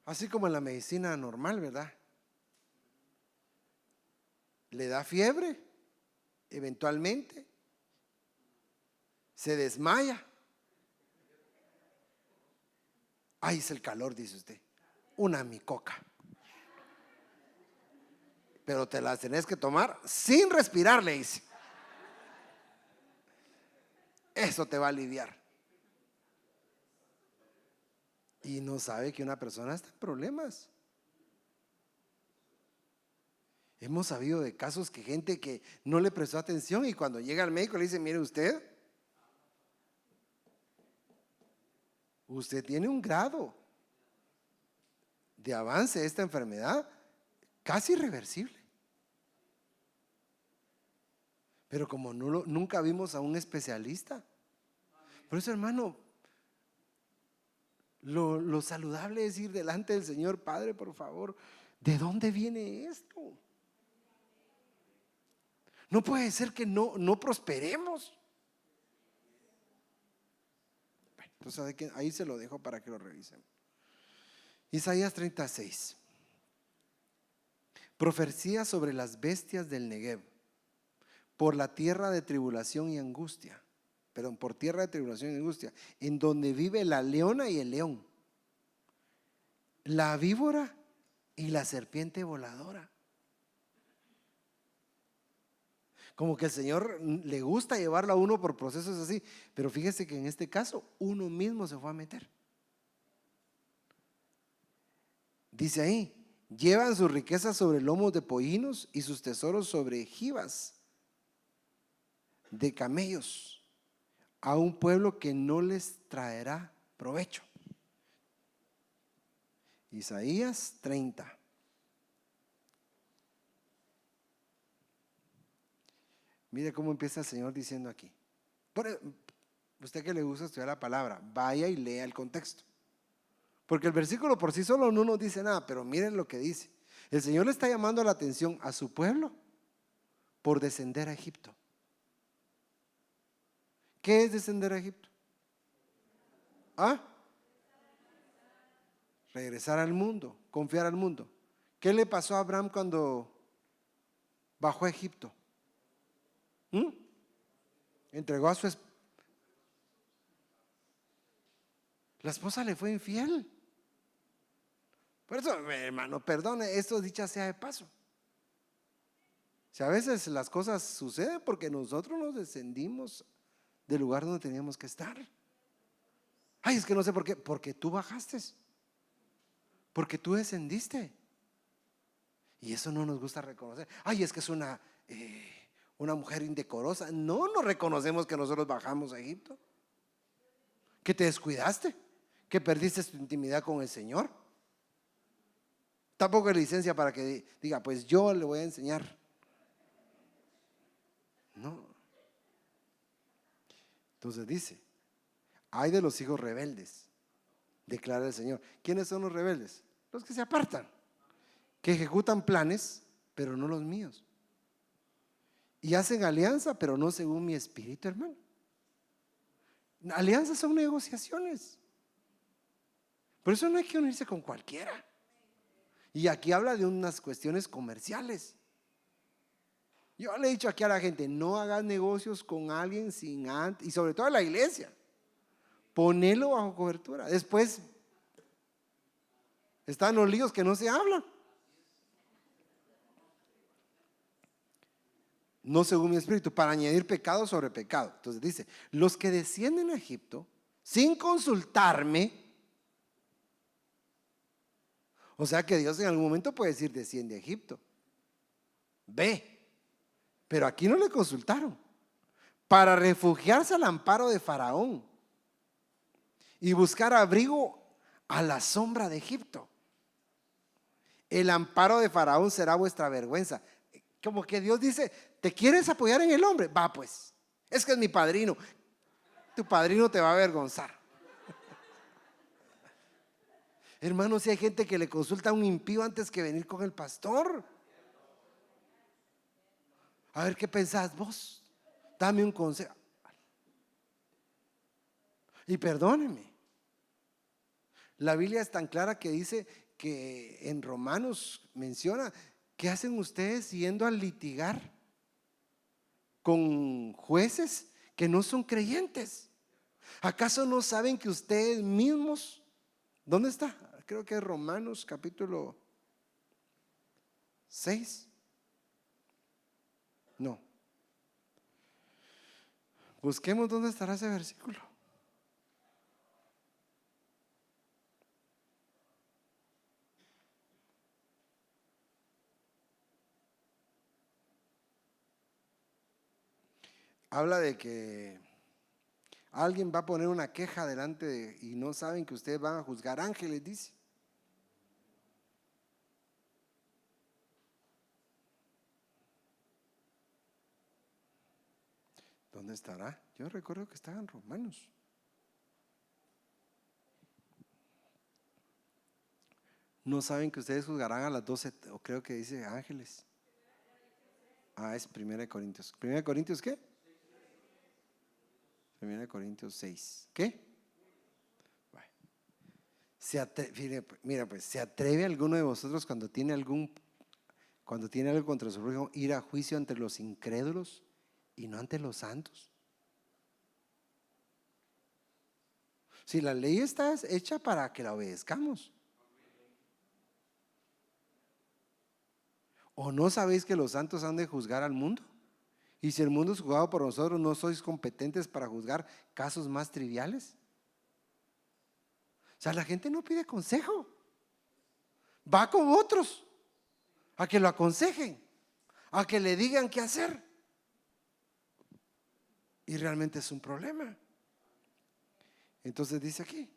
Así como en la medicina normal, ¿verdad? Le da fiebre, eventualmente se desmaya. Ay, es el calor, dice usted. Una micoca. Pero te las tenés que tomar sin respirar, le dice. Eso te va a aliviar. Y no sabe que una persona está en problemas. Hemos sabido de casos que gente que no le prestó atención y cuando llega al médico le dice: mire usted tiene un grado de avance de esta enfermedad casi irreversible. Pero como nunca vimos a un especialista. Por eso, hermano, lo saludable es ir delante del Señor. Padre, por favor, ¿de dónde viene esto? No puede ser que no prosperemos. Entonces ahí se lo dejo para que lo revisen. Isaías 36. Profecía sobre las bestias del Negev, por la tierra de tribulación y angustia. Perdón, por tierra de tribulación y angustia, en donde vive la leona y el león, la víbora y la serpiente voladora. Como que el Señor le gusta llevarlo a uno por procesos así, pero fíjese que en este caso uno mismo se fue a meter. Dice ahí: llevan sus riquezas sobre lomos de pollinos y sus tesoros sobre jivas de camellos, a un pueblo que no les traerá provecho. Isaías 30. Mire cómo empieza el Señor diciendo aquí. Usted que le gusta estudiar la palabra, vaya y lea el contexto. Porque el versículo por sí solo no nos dice nada, pero miren lo que dice. El Señor le está llamando la atención a su pueblo por descender a Egipto. ¿Qué es descender a Egipto? Regresar al mundo, confiar al mundo. ¿Qué le pasó a Abraham cuando bajó a Egipto? Entregó a su esposa. La esposa le fue infiel. Por eso, hermano, perdone, esto dicha sea de paso. Si a veces las cosas suceden porque nosotros nos descendimos del lugar donde teníamos que estar. Ay, es que no sé por qué. Porque tú bajaste. Porque tú descendiste. Y eso no nos gusta reconocer. Ay, es que es una mujer indecorosa. No reconocemos que nosotros bajamos a Egipto. Que te descuidaste. Que perdiste tu intimidad con el Señor. Tampoco hay licencia para que diga: pues yo le voy a enseñar. No. Entonces dice: ay de los hijos rebeldes, declara el Señor. ¿Quiénes son los rebeldes? Los que se apartan, que ejecutan planes, pero no los míos, y hacen alianza, pero no según mi espíritu, hermano. Alianzas son negociaciones. Por eso no hay que unirse con cualquiera. Y aquí habla de unas cuestiones comerciales. Yo le he dicho aquí a la gente: no hagas negocios con alguien sin antes, y sobre todo en la iglesia, ponelo bajo cobertura. Después están los líos que no se hablan. No según mi espíritu, para añadir pecado sobre pecado. Entonces dice: los que descienden a Egipto sin consultarme. O sea que Dios en algún momento puede decir: desciende a Egipto, ve. Pero aquí no le consultaron. Para refugiarse al amparo de Faraón y buscar abrigo a la sombra de Egipto. El amparo de Faraón será vuestra vergüenza. Como que Dios dice: ¿Te quieres apoyar en el hombre? Va pues, es que es mi padrino. Tu padrino te va a avergonzar. Hermano, si hay gente que le consulta a un impío antes que venir con el pastor. A ver qué pensás vos. Dame un consejo. Y perdóneme, la Biblia es tan clara que dice que en Romanos menciona: ¿qué hacen ustedes yendo a litigar con jueces que no son creyentes? ¿Acaso no saben que ustedes mismos, ¿dónde está? Creo que es Romanos capítulo 6. No. Busquemos dónde estará ese versículo. Habla de que alguien va a poner una queja delante y no saben que ustedes van a juzgar ángeles, dice. ¿Dónde estará? Yo recuerdo que estaba en Romanos. No saben que ustedes juzgarán a las 12, o creo que dice ángeles. Es 1 Corintios. ¿1 Corintios qué? 1 Corintios 6. ¿Qué? Bueno. Mira, pues, ¿se atreve alguno de vosotros cuando tiene algo contra su prójimo ir a juicio ante los incrédulos y no ante los santos? Si la ley está hecha para que la obedezcamos. ¿O no sabéis que los santos han de juzgar al mundo? Y si el mundo es juzgado por nosotros, ¿no sois competentes para juzgar casos más triviales? O sea, la gente no pide consejo. Va con otros a que lo aconsejen, a que le digan qué hacer. Y realmente es un problema. Entonces dice aquí,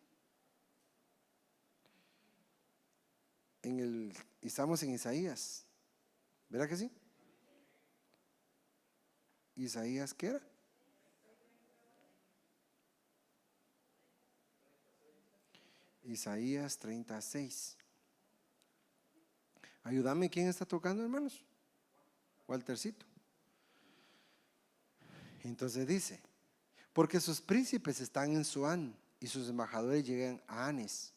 estamos en Isaías, ¿verdad que sí? Isaías, ¿qué era? Isaías 36. Ayúdame, ¿quién está tocando, hermanos? Waltercito. Entonces dice: porque sus príncipes están en Suán y sus embajadores llegan a Anes.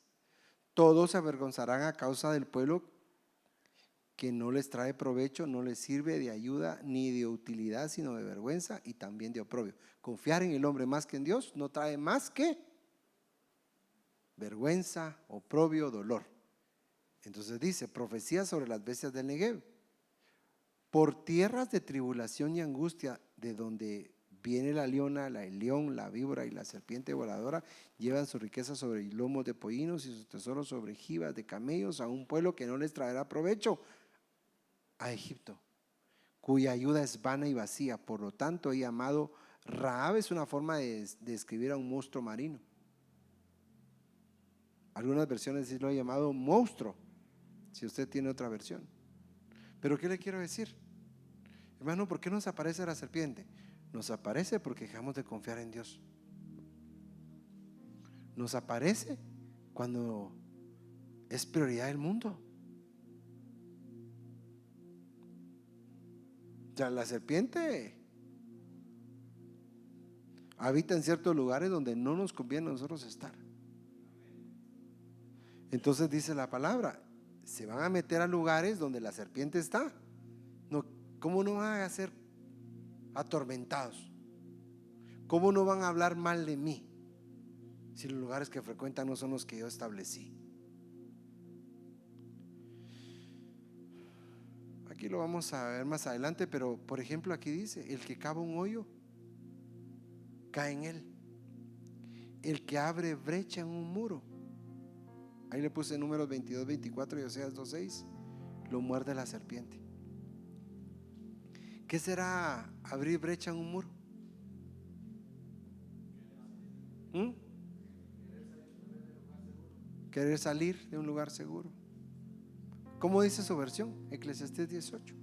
Todos se avergonzarán a causa del pueblo que no les trae provecho, no les sirve de ayuda ni de utilidad, sino de vergüenza y también de oprobio. Confiar en el hombre más que en Dios no trae más que vergüenza, oprobio, dolor. Entonces dice: profecía sobre las bestias del Negev. Por tierras de tribulación y angustia, de donde viene la leona, el león, la víbora y la serpiente voladora, llevan su riqueza sobre lomos de pollinos y sus tesoros sobre jibas de camellos, a un pueblo que no les traerá provecho, a Egipto, cuya ayuda es vana y vacía. Por lo tanto, he llamado Rahab, es una forma de describir a un monstruo marino. Algunas versiones sí lo han llamado monstruo, si usted tiene otra versión. Pero ¿qué le quiero decir? Hermano, ¿por qué nos aparece la serpiente? Nos aparece porque dejamos de confiar en Dios. Nos aparece cuando es prioridad del mundo. O sea, la serpiente habita en ciertos lugares donde no nos conviene a nosotros estar. Entonces dice la palabra: se van a meter a lugares donde la serpiente está. No, ¿cómo no van a ser atormentados? ¿Cómo no van a hablar mal de mí si los lugares que frecuentan no son los que yo establecí? Aquí lo vamos a ver más adelante, pero por ejemplo aquí dice: el que cava un hoyo cae en él, el que abre brecha en un muro, ahí le puse Números 22, 24 y Oseas 2:6, lo muerde la serpiente. ¿Qué será abrir brecha en un muro? Querer salir de un lugar seguro. ¿Cómo dice su versión? Eclesiastés 18.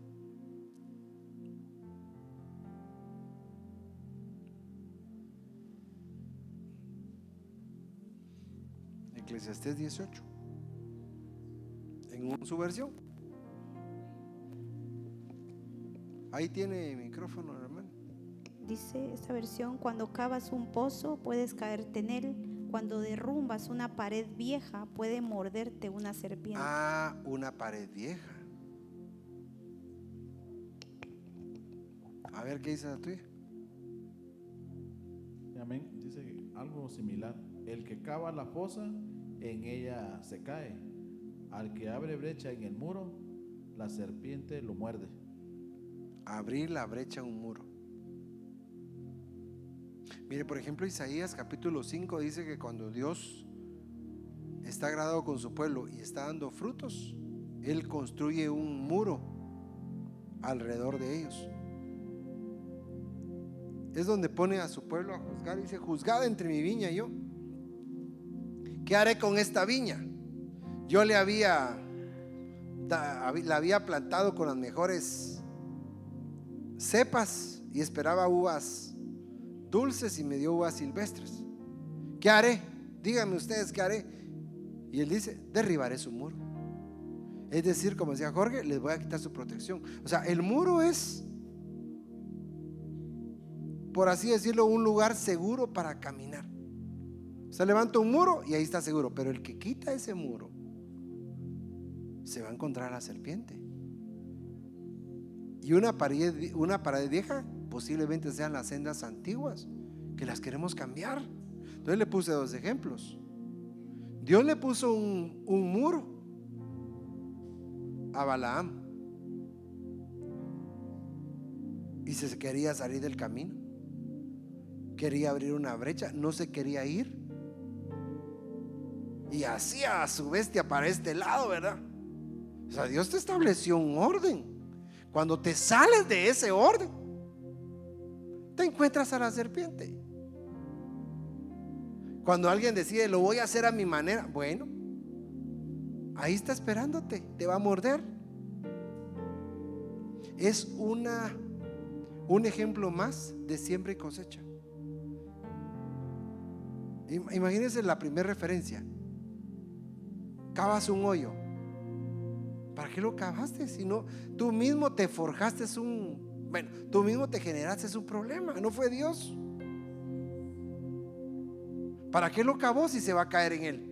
Eclesiastés 18, en su versión. Ahí tiene micrófono, hermano. Dice esta versión: cuando cavas un pozo puedes caerte en él, cuando derrumbas una pared vieja puede morderte una serpiente. Ah, una pared vieja. A ver qué dice la tuya. Amén. Dice algo similar. El que cava la fosa, en ella se cae. Al que abre brecha en el muro, la serpiente lo muerde. Abrir la brecha en un muro. Mire, por ejemplo, Isaías capítulo 5 dice que cuando Dios está agradado con su pueblo y está dando frutos, Él construye un muro alrededor de ellos. Es donde pone a su pueblo a juzgar. Dice: juzgad entre mi viña y yo. ¿Qué haré con esta viña? Yo la había plantado con las mejores cepas y esperaba uvas dulces y me dio uvas silvestres. ¿Qué haré? Díganme ustedes, ¿qué haré? Y él dice: derribaré su muro. Es decir, como decía Jorge, les voy a quitar su protección. O sea, el muro es, por así decirlo, un lugar seguro para caminar. O sea, levanta un muro y ahí está seguro. Pero el que quita ese muro se va a encontrar a la serpiente. Y una pared vieja posiblemente sean las sendas antiguas que las queremos cambiar. Entonces le puse dos ejemplos. Dios le puso un muro a Balaam y se quería salir del camino, quería abrir una brecha, no se quería ir y hacía a su bestia para este lado, ¿verdad? O sea, Dios te estableció un orden. Cuando te sales de ese orden, te encuentras a la serpiente. Cuando alguien decide: lo voy a hacer a mi manera, bueno, ahí está esperándote, te va a morder. Es un ejemplo más de siembra y cosecha. Imagínense la primera referencia. Cavas un hoyo. ¿Para qué lo cavaste? Si no, tú mismo te forjaste tú mismo te generaste un problema, no fue Dios. ¿Para qué lo cavó si se va a caer en él?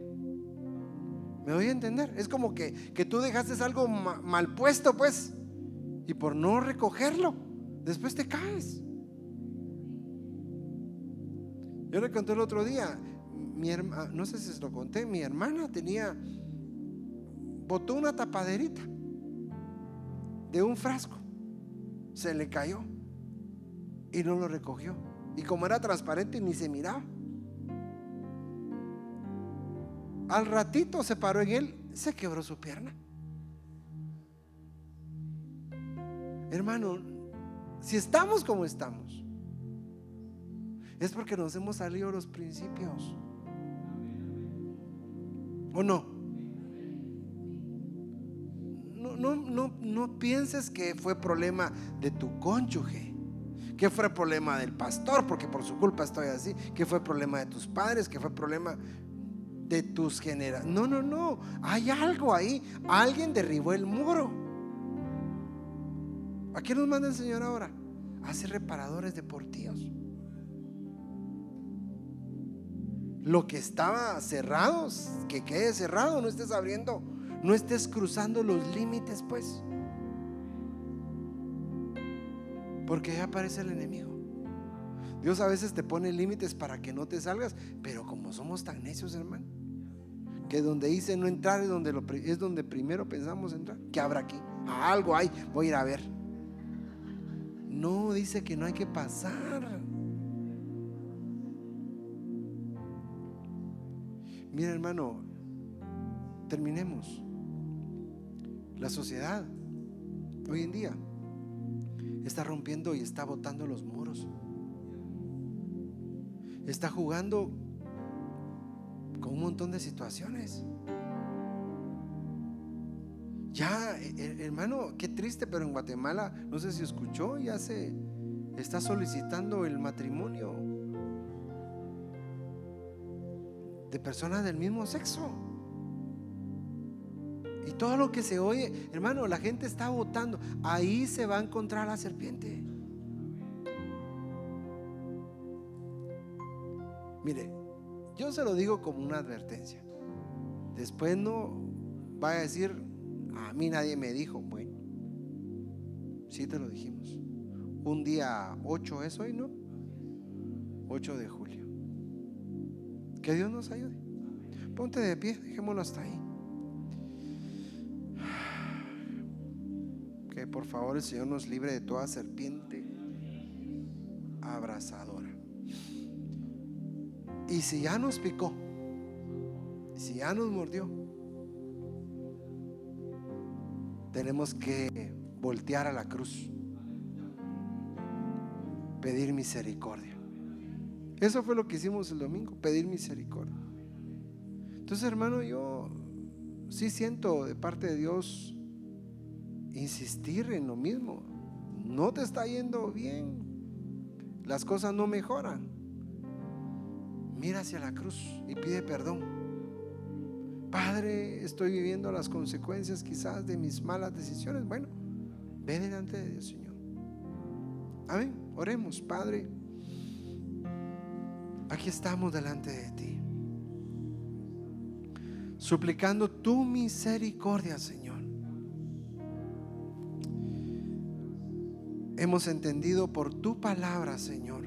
¿Me doy a entender? Es como que tú dejaste algo mal puesto, pues, y por no recogerlo, después te caes. Yo le conté el otro día, no sé si se lo conté, mi hermana botó una tapaderita de un frasco, se le cayó y no lo recogió, y como era transparente ni se miraba. Al ratito se paró en él, se quebró su pierna. Hermano, si estamos como estamos, es porque nos hemos salido de los principios, ¿o no? No pienses que fue problema de tu cónyuge, que fue problema del pastor, porque por su culpa estoy así, que fue problema de tus padres, que fue problema de tus generaciones. No, hay algo ahí. Alguien derribó el muro. ¿A qué nos manda el Señor ahora? A ser reparadores de portillos. Lo que estaba cerrado, que quede cerrado, no estés abriendo, no estés cruzando los límites, pues, porque ya aparece el enemigo. Dios a veces te pone límites para que no te salgas, pero como somos tan necios, hermano, que donde dice no entrar es donde primero pensamos entrar. ¿Qué habrá aquí? Algo hay, voy a ir a ver. No, dice que no hay que pasar. Mira, hermano, terminemos. La sociedad hoy en día está rompiendo y está botando los muros. Está jugando con un montón de situaciones. Ya, hermano, qué triste, pero en Guatemala, no sé si escuchó, ya se está solicitando el matrimonio de personas del mismo sexo. Y todo lo que se oye, hermano, la gente está votando. Ahí se va a encontrar la serpiente. Mire, yo se lo digo como una advertencia. Después no vaya a decir, a mí nadie me dijo. Bueno, sí te lo dijimos. Un día 8 es hoy, ¿no? 8 de julio. Que Dios nos ayude. Ponte de pie, dejémoslo hasta ahí. Que por favor el Señor nos libre de toda serpiente abrasadora. Y si ya nos picó, si ya nos mordió, tenemos que voltear a la cruz, pedir misericordia. Eso fue lo que hicimos el domingo, pedir misericordia. Entonces, hermano, yo sí siento de parte de Dios insistir en lo mismo. No te está yendo bien, las cosas no mejoran. Mira hacia la cruz y pide perdón. Padre, estoy viviendo las consecuencias quizás de mis malas decisiones. Bueno, ve delante de Dios, Señor. Amén. Oremos. Padre, aquí estamos delante de ti, suplicando tu misericordia, Señor. Hemos entendido por tu palabra, Señor,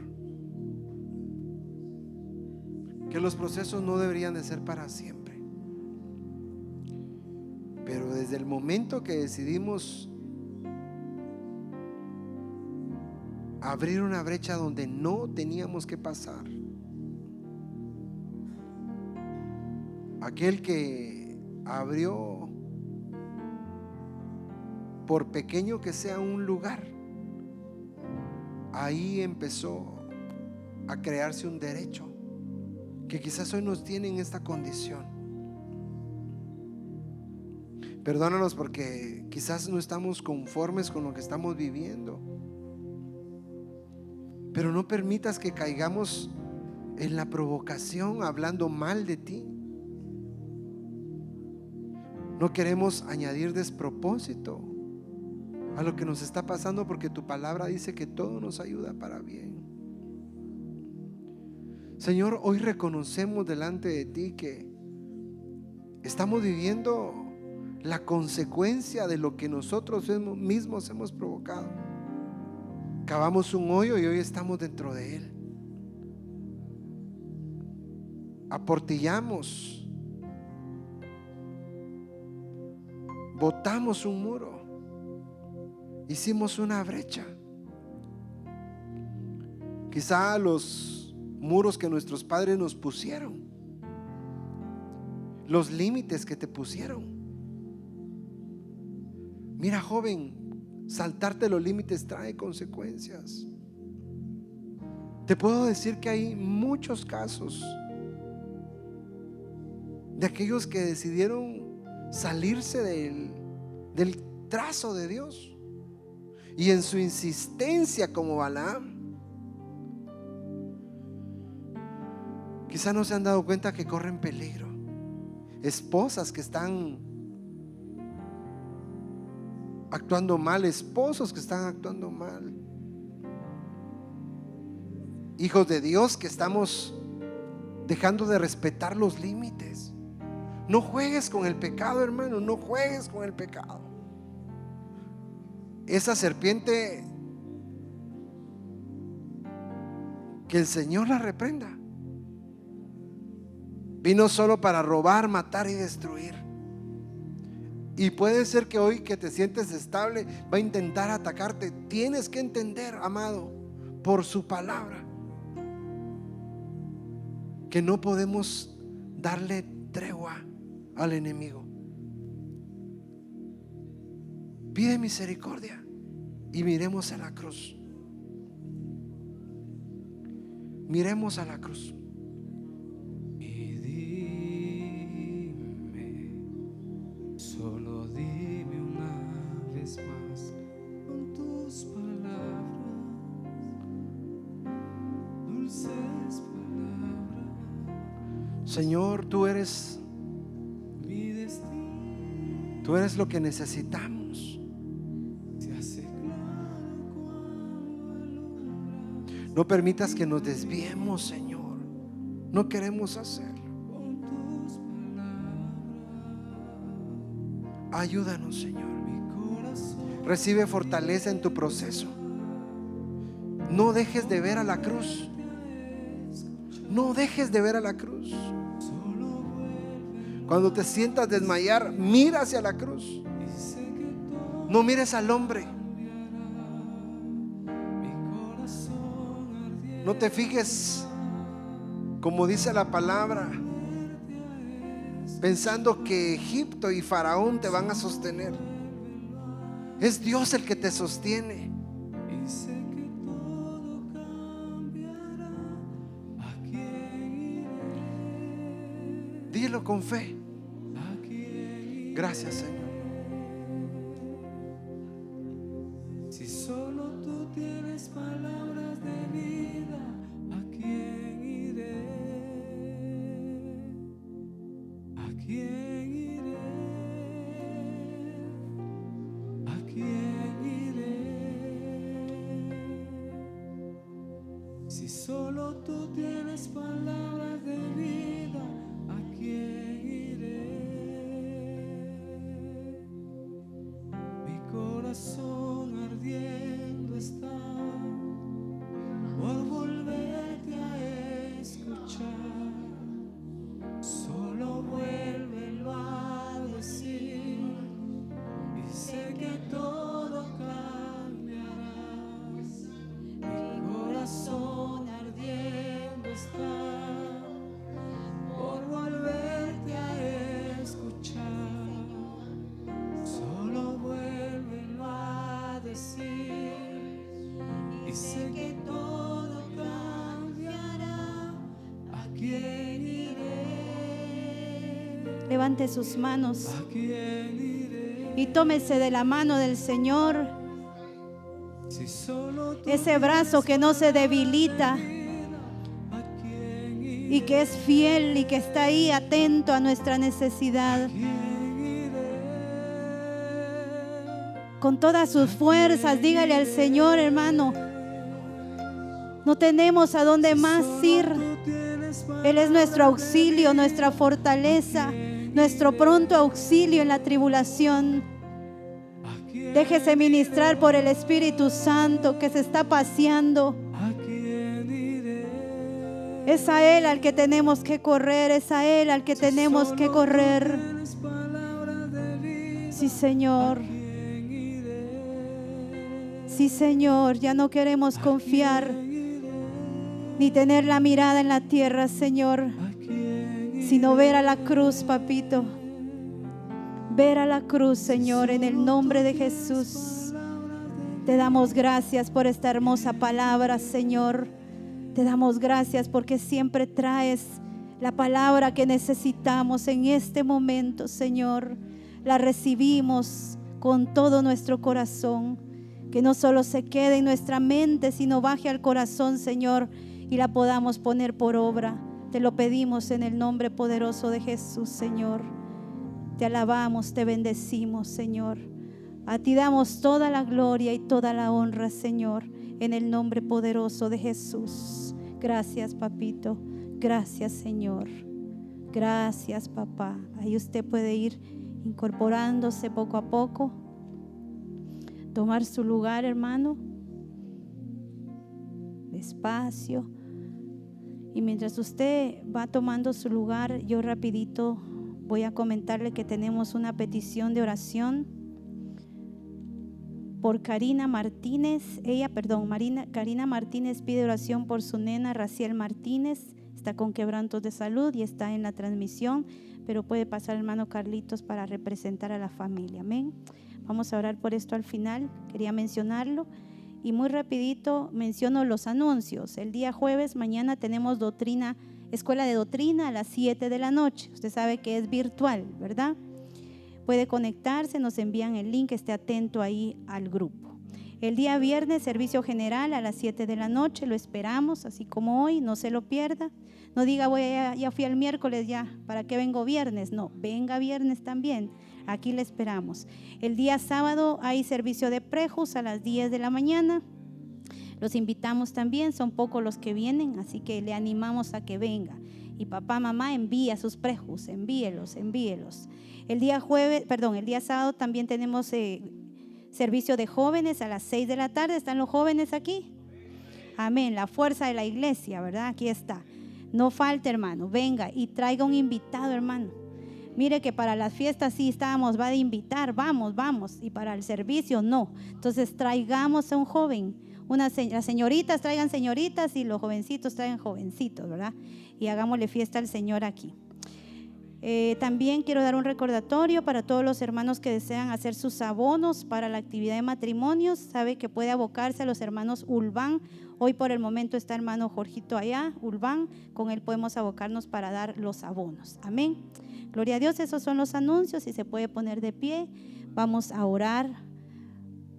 que los procesos no deberían de ser para siempre. Pero desde el momento que decidimos abrir una brecha donde no teníamos que pasar, aquel que abrió, por pequeño que sea un lugar, ahí empezó a crearse un derecho que quizás hoy nos tiene en esta condición. Perdónanos porque quizás no estamos conformes con lo que estamos viviendo, pero no permitas que caigamos en la provocación hablando mal de ti. No queremos añadir despropósito a lo que nos está pasando, porque tu palabra dice que todo nos ayuda para bien. Señor, hoy reconocemos delante de ti que estamos viviendo la consecuencia de lo que nosotros mismos hemos provocado. Cavamos un hoyo y hoy estamos dentro de él. Aportillamos, botamos un muro, hicimos una brecha. Quizá los muros que nuestros padres nos pusieron, los límites que te pusieron. Mira, joven, saltarte los límites trae consecuencias. Te puedo decir que hay muchos casos de aquellos que decidieron salirse del trazo de Dios, y en su insistencia como Balaam, quizá no se han dado cuenta que corren peligro. Esposas que están actuando mal, esposos que están actuando mal, hijos de Dios que estamos dejando de respetar los límites. No juegues con el pecado, hermano, no juegues con el pecado. Esa serpiente, que el Señor la reprenda, vino solo para robar, matar y destruir. Y puede ser que hoy que te sientes estable va a intentar atacarte. Tienes que entender, amado, por su palabra, que no podemos darle tregua al enemigo. Pide misericordia y miremos a la cruz. Miremos a la cruz. Y dime, solo dime una vez más con tus palabras, dulces palabras. Señor, tú eres mi destino Tú eres lo que necesitamos. se hace claro cuando alumbras No permitas que nos desviemos, Señor. No queremos hacerlo. con tus palabras. Ayúdanos, Señor. Mi corazón Recibe fortaleza en tu proceso. No dejes de ver a la cruz. No dejes de ver a la cruz. solo vuelve Cuando te sientas desmayar, mira hacia la cruz. y sé que todo No mires al hombre. mi corazón ardiente No te fijes, como dice la palabra, pensando que Egipto y Faraón te van a sostener. Es Dios el que te sostiene. y sé que todo cambiará. ¿A quién iré? Dilo con fe. ¿A quién iré? Gracias, Señor. Si solo tú tienes palabras de vida, ¿a quién iré? ¿A quién iré? ¿A quién iré? Si solo tú tienes palabras de vida, ¿a quién iré? Mi corazón ardiendo está por volverte a escuchar. Solo vuélvelo a decir y sé que todo cambiará. Mi corazón ardiendo está por volverte a escuchar. Solo vuélvelo a decir y sé que todo cambiará. ¿A quién iré? Levante sus manos ¿A quién iré? y tómese de la mano del Señor. Si solo tú Ese brazo que no se debilita ¿a quién iré? y que es fiel y que está ahí atento a nuestra necesidad. ¿Quién iré? Con todas sus fuerzas, dígale al Señor, hermano, no tenemos a dónde más ir. Él es nuestro auxilio, nuestra fortaleza, nuestro pronto auxilio en la tribulación. Déjese ministrar por el Espíritu Santo que se está paseando. ¿A quién iré? Es a Él al que tenemos que correr, es a Él al que tenemos que correr. Tienes palabras de vida. Sí, Señor. ¿Quién iré? Sí, Señor, ya no queremos confiar ni tener la mirada en la tierra, Señor, ¿A quién sino ver a la cruz, papito. Ver a la cruz, Señor, en el nombre de Jesús. Te damos gracias por esta hermosa palabra, Señor. Te damos gracias porque siempre traes la palabra que necesitamos en este momento, Señor. La recibimos con todo nuestro corazón. Que no solo se quede en nuestra mente, sino baje al corazón, Señor, y la podamos poner por obra. Te lo pedimos en el nombre poderoso de Jesús, Señor. Te alabamos, te bendecimos, Señor. A ti damos toda la gloria y toda la honra, Señor, en el nombre poderoso de Jesús. Gracias, papito. Gracias, Señor. Gracias, papá. Ahí usted puede ir incorporándose poco a poco. Tomar su lugar, hermano. Despacio. Y mientras usted va tomando su lugar, yo rapidito voy a comentarle que tenemos una petición de oración por Karina Martínez. Karina Martínez pide oración por su nena Raciel Martínez. Está con quebrantos de salud y está en la transmisión, pero puede pasar hermano Carlitos para representar a la familia. Amén. Vamos a orar por esto al final. Quería mencionarlo. Y muy rapidito menciono los anuncios. El día jueves, mañana tenemos escuela de doctrina a las 7 de la noche. Usted sabe que es virtual, ¿verdad? Puede conectarse, nos envían el link, esté atento ahí al grupo. El día viernes, servicio general a las 7 de la noche, lo esperamos, así como hoy, no se lo pierda. No diga, ya fui el miércoles, ya, ¿para qué vengo viernes? No, venga viernes también, aquí le esperamos. El día sábado hay servicio de prejus a las 10 de la mañana. Los invitamos también, son pocos los que vienen, así que le animamos a que venga. Y papá, mamá, envía sus prejus, envíelos. El día sábado también tenemos servicio de jóvenes a las 6 de la tarde. ¿Están los jóvenes aquí? Amén, la fuerza de la iglesia, ¿verdad? Aquí está. No falte, hermano, venga y traiga un invitado, hermano. Mire que para las fiestas sí estábamos, va de invitar, vamos, y para el servicio no. Entonces traigamos a un joven. Las señoritas traigan señoritas y los jovencitos traigan jovencitos, ¿verdad? Y hagámosle fiesta al Señor aquí. También quiero dar un recordatorio para todos los hermanos que desean hacer sus abonos para la actividad de matrimonios. Sabe que puede abocarse a los hermanos Ulván. Hoy por el momento está hermano Jorgito allá, Ulván. Con él podemos abocarnos para dar los abonos. Amén. Gloria a Dios, esos son los anuncios. Si se puede poner de pie, vamos a orar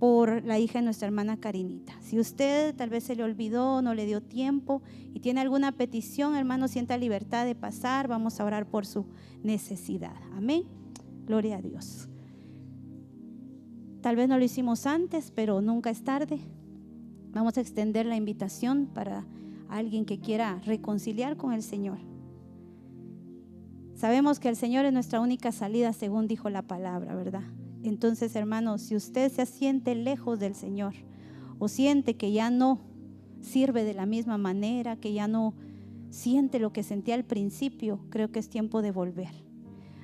por la hija de nuestra hermana Karinita. Si usted tal vez se le olvidó, no le dio tiempo y tiene alguna petición, hermano, sienta libertad de pasar. Vamos a orar por su necesidad. Amén. Gloria a Dios. Tal vez no lo hicimos antes, pero nunca es tarde. Vamos a extender la invitación para alguien que quiera reconciliar con el Señor. Sabemos que el Señor es nuestra única salida, según dijo la palabra, ¿verdad? Entonces, hermanos, si usted se siente lejos del Señor o siente que ya no sirve de la misma manera, que ya no siente lo que sentía al principio, creo que es tiempo de volver.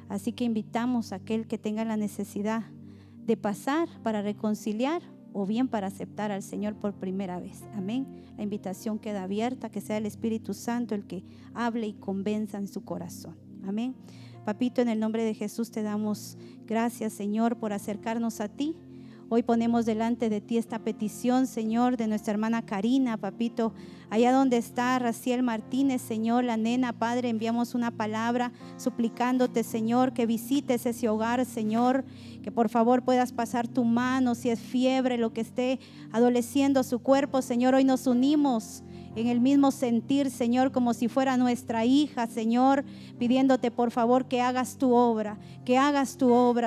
Así que invitamos a aquel que tenga la necesidad de pasar para reconciliar o bien para aceptar al Señor por primera vez. Amén. La invitación queda abierta, que sea el Espíritu Santo el que hable y convenza en su corazón. Amén. Papito, en el nombre de Jesús te damos gracias, Señor, por acercarnos a ti. Hoy ponemos delante de ti esta petición, Señor, de nuestra hermana Karina, papito. Allá donde está Raciel Martínez, Señor, la nena, Padre, enviamos una palabra suplicándote, Señor, que visites ese hogar, Señor, que por favor puedas pasar tu mano, si es fiebre, lo que esté adoleciendo su cuerpo, Señor. Hoy nos unimos en el mismo sentir, Señor, como si fuera nuestra hija, Señor, pidiéndote por favor que hagas tu obra,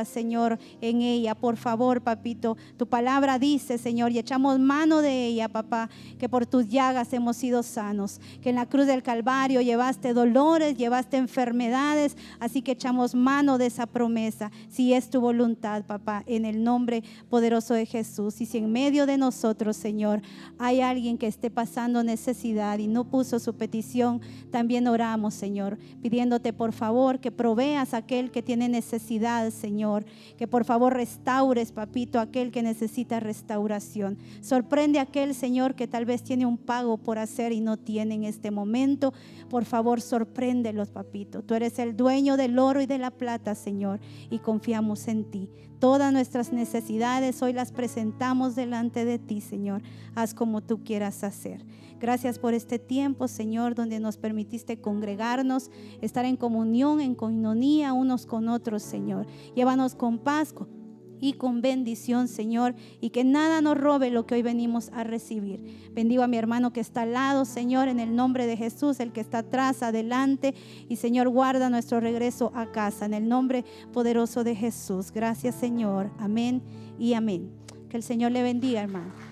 Señor, en ella, por favor, papito. Tu palabra dice, Señor, y echamos mano de ella, papá, que por tus llagas hemos sido sanos, que en la cruz del Calvario llevaste dolores, llevaste enfermedades, así que echamos mano de esa promesa, si es tu voluntad, papá, en el nombre poderoso de Jesús. Y si en medio de nosotros, Señor, hay alguien que esté pasando necesidad y no puso su petición, también oramos, Señor, pidiéndote por favor que proveas a aquel que tiene necesidad, Señor, que por favor restaures, papito, a aquel que necesita restauración. Sorprende a aquel, Señor, que tal vez tiene un pago por hacer y no tiene en este momento. Por favor, sorpréndelos, papito. Tú eres el dueño del oro y de la plata, Señor, y confiamos en ti. Todas nuestras necesidades hoy las presentamos delante de ti, Señor. Haz como tú quieras hacer. Gracias por este tiempo, Señor, donde nos permitiste congregarnos, estar en comunión, en coinonía unos con otros, Señor. Llévanos con paz y con bendición, Señor, y que nada nos robe lo que hoy venimos a recibir. Bendigo a mi hermano que está al lado, Señor, en el nombre de Jesús, el que está atrás, adelante, y Señor, guarda nuestro regreso a casa, en el nombre poderoso de Jesús. Gracias, Señor. Amén y amén. Que el Señor le bendiga, hermano.